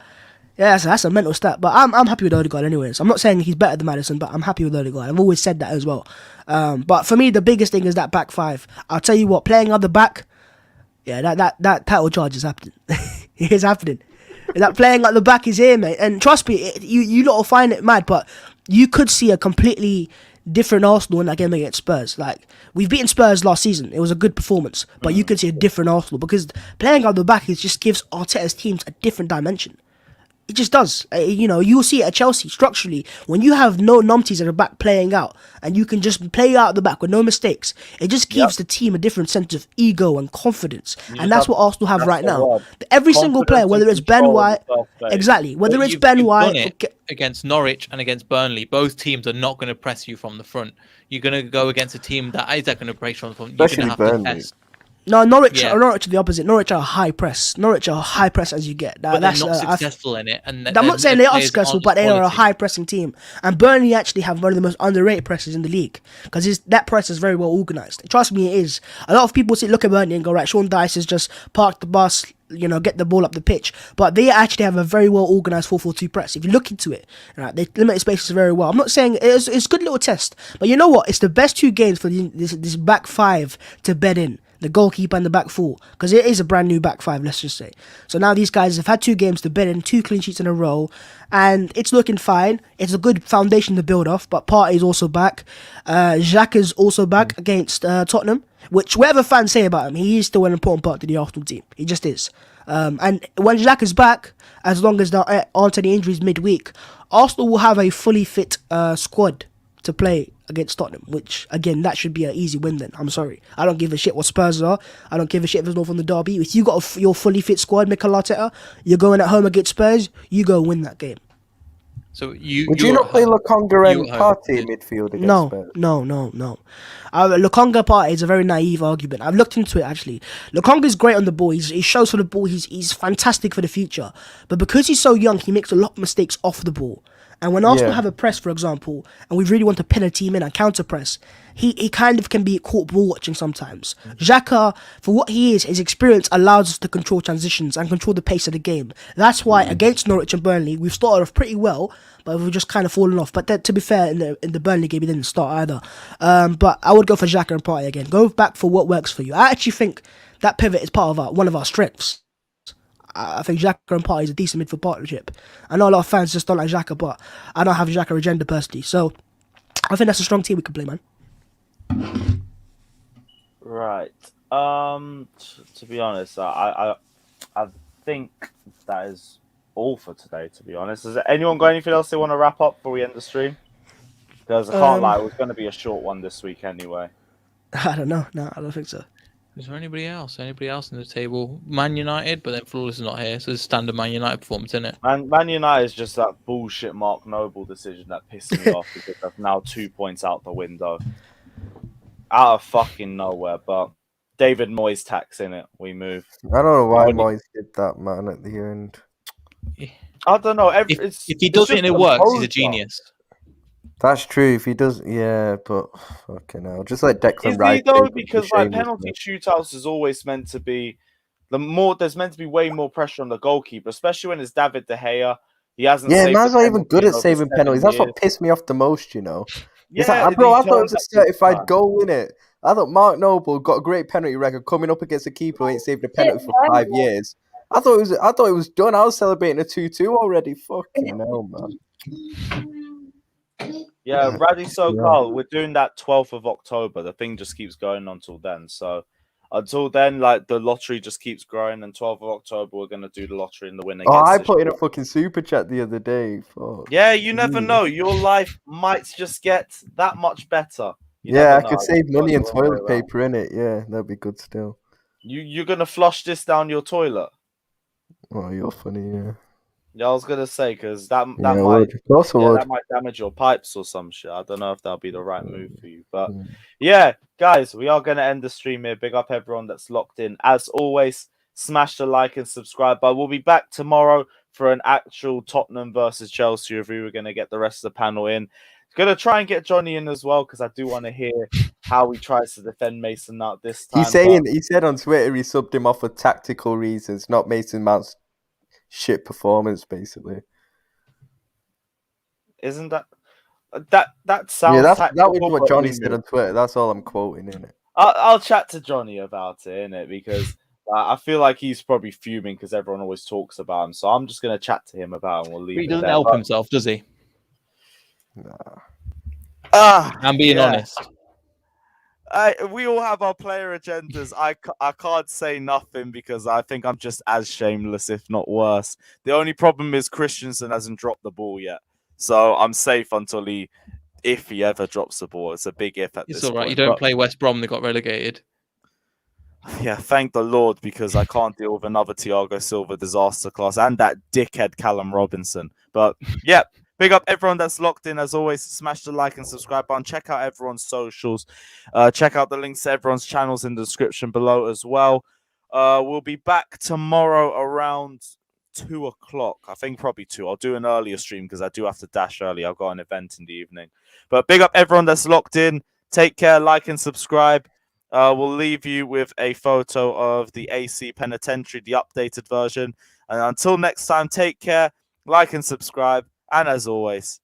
yeah, that's a mental stat. But I'm happy with Odegaard anyways. I'm not saying he's better than Maddison, but I'm happy with Odegaard. I've always said that as well. But for me, the biggest thing is that back five. I'll tell you what, playing at the back, that title charge is happening. It is happening. That playing at the back is here, mate. And trust me, you lot will find it mad, but you could see a completely different Arsenal in that game against Spurs. Like, we've beaten Spurs last season. It was a good performance, but you could see a different Arsenal because playing at the back just gives Arteta's teams a different dimension. It just does. You'll see it at Chelsea structurally. When you have no numpties at the back playing out and you can just play out at the back with no mistakes, it just gives the team a different sense of ego and confidence. And that's what Arsenal have right now. Every single player, whether it's Ben White, whether it's Ben White against Norwich and against Burnley, both teams are not going to press you from the front. You're going to go against a team that is going to press from the front. You're going to have to test. No, Norwich are the opposite. Norwich are high press. Norwich are high press as you get. But they're not successful in it. And I'm not saying they are successful, but they are a high pressing team. And Burnley actually have one of the most underrated presses in the league because that press is very well organised. Trust me, it is. A lot of people look at Burnley and go, right, Sean Dyche has just parked the bus, get the ball up the pitch. But they actually have a very well organised 4-4-2 press. If you look into it, right, they limit spaces very well. I'm not saying it's a good little test, but you know what? It's the best 2 games for this back five to bed in. the goalkeeper and the back four, because it is a brand new back five, let's just say. So now these guys have had 2 games to bed in, 2 clean sheets in a row, and it's looking fine. It's a good foundation to build off, but Partey's also back. Xhaka is also back against Tottenham, which whatever fans say about him, he is still an important part to the Arsenal team. He just is. And when Xhaka is back, as long as there aren't any injuries midweek, Arsenal will have a fully fit squad to play against Tottenham, which, again, that should be an easy win then. I'm sorry. I don't give a shit what Spurs are. I don't give a shit if it's not from the derby. If you got your fully fit squad, Mikel Arteta, you're going at home against Spurs, you go win that game. So would you not play Lokonga and Partey in midfield against Spurs? No. Lokonga Partey is a very naive argument. I've looked into it actually. Lokonga is great on the ball. He shows for the ball. He's fantastic for the future. But because he's so young, he makes a lot of mistakes off the ball. And when Arsenal have a press, for example, and we really want to pin a team in and counter press, he kind of can be caught ball watching sometimes. Xhaka, for what he is, his experience allows us to control transitions and control the pace of the game. That's why against Norwich and Burnley, we've started off pretty well, but we've just kind of fallen off. But to be fair, in the Burnley game, he didn't start either. But I would go for Xhaka and Partey again. Go back for what works for you. I actually think that pivot is part of one of our strengths. I think Xhaka and Partey is a decent midfield partnership. I know a lot of fans just don't like Xhaka, but I don't have a Xhaka agenda personally. So I think that's a strong team we can play, man. Right. To be honest, I think that is all for today. To be honest, has anyone got anything else they want to wrap up before we end the stream? Because I can't lie, it was going to be a short one this week anyway. I don't know. No, I don't think so. Is there anybody else? Anybody else in the table? Man United, but then Flawless is not here, so it's standard Man United performance, isn't it? Man United is just that bullshit Mark Noble decision that pisses me off because that's now 2 points out the window. Out of fucking nowhere, but David Moyes tax in it. We move. I don't know why Moyes did that, man, at the end. I don't know. If he does it and it works, he's a genius. That's true. If he does, yeah, but fucking hell, just like Declan Rice. Is he though? Because like penalty shootouts is always meant to be there's meant to be way more pressure on the goalkeeper, especially when it's David De Gea. He hasn't. Yeah, man's not even good at saving penalties. That's what pissed me off the most, you know. Yeah, I thought it was a certified goal in it. I thought Mark Noble got a great penalty record coming up against a keeper who ain't saved a penalty for 5 years. I thought it was done. I was celebrating a 2-2 already. Fucking hell, man. Yeah, Raddy Sokal, we're doing that 12th of October. The thing just keeps going until then. So until then, like the lottery just keeps growing. And 12th of October, we're gonna do the lottery and the winner. Oh, I put in a fucking super chat the other day. Fuck. Yeah, you never know. Your life might just get that much better. I could save money and toilet paper in it. Yeah, that'd be good still. You're gonna flush this down your toilet? Oh, you're funny, yeah. Yeah, I was gonna say because that might that might damage your pipes or some shit. I don't know if that'll be the right move for you, but yeah, guys, we are gonna end the stream here. Big up everyone that's locked in. As always, smash the like and subscribe. But we'll be back tomorrow for an actual Tottenham versus Chelsea review. We're gonna get the rest of the panel in. Gonna try and get Johnny in as well because I do want to hear how he tries to defend Mason Mount this time. He said on Twitter he subbed him off for tactical reasons, not Mason Mount's shit performance, basically. Isn't that sounds? Yeah, that was what Johnny said on Twitter. That's all I'm quoting, innit? I'll chat to Johnny about it, innit? Because I feel like he's probably fuming because everyone always talks about him. So I'm just gonna chat to him about it and we'll leave. He doesn't help himself, does he? Nah. I'm being honest. We all have our player agendas. I can't say nothing because I think I'm just as shameless, if not worse. The only problem is Christensen hasn't dropped the ball yet. So I'm safe until if he ever drops the ball. It's a big if at this point. It's all right. You don't play West Brom, they got relegated. Yeah, thank the Lord, because I can't deal with another Thiago Silva disaster class and that dickhead Callum Robinson. But yeah. Big up everyone that's locked in. As always, smash the like and subscribe button. Check out everyone's socials. Check out the links to everyone's channels in the description below as well. We'll be back tomorrow around 2 o'clock. I think probably 2. I'll do an earlier stream because I do have to dash early. I've got an event in the evening. But big up everyone that's locked in. Take care, like and subscribe. We'll leave you with a photo of the AC Penitentiary, the updated version. And until next time, take care, like and subscribe. And as always,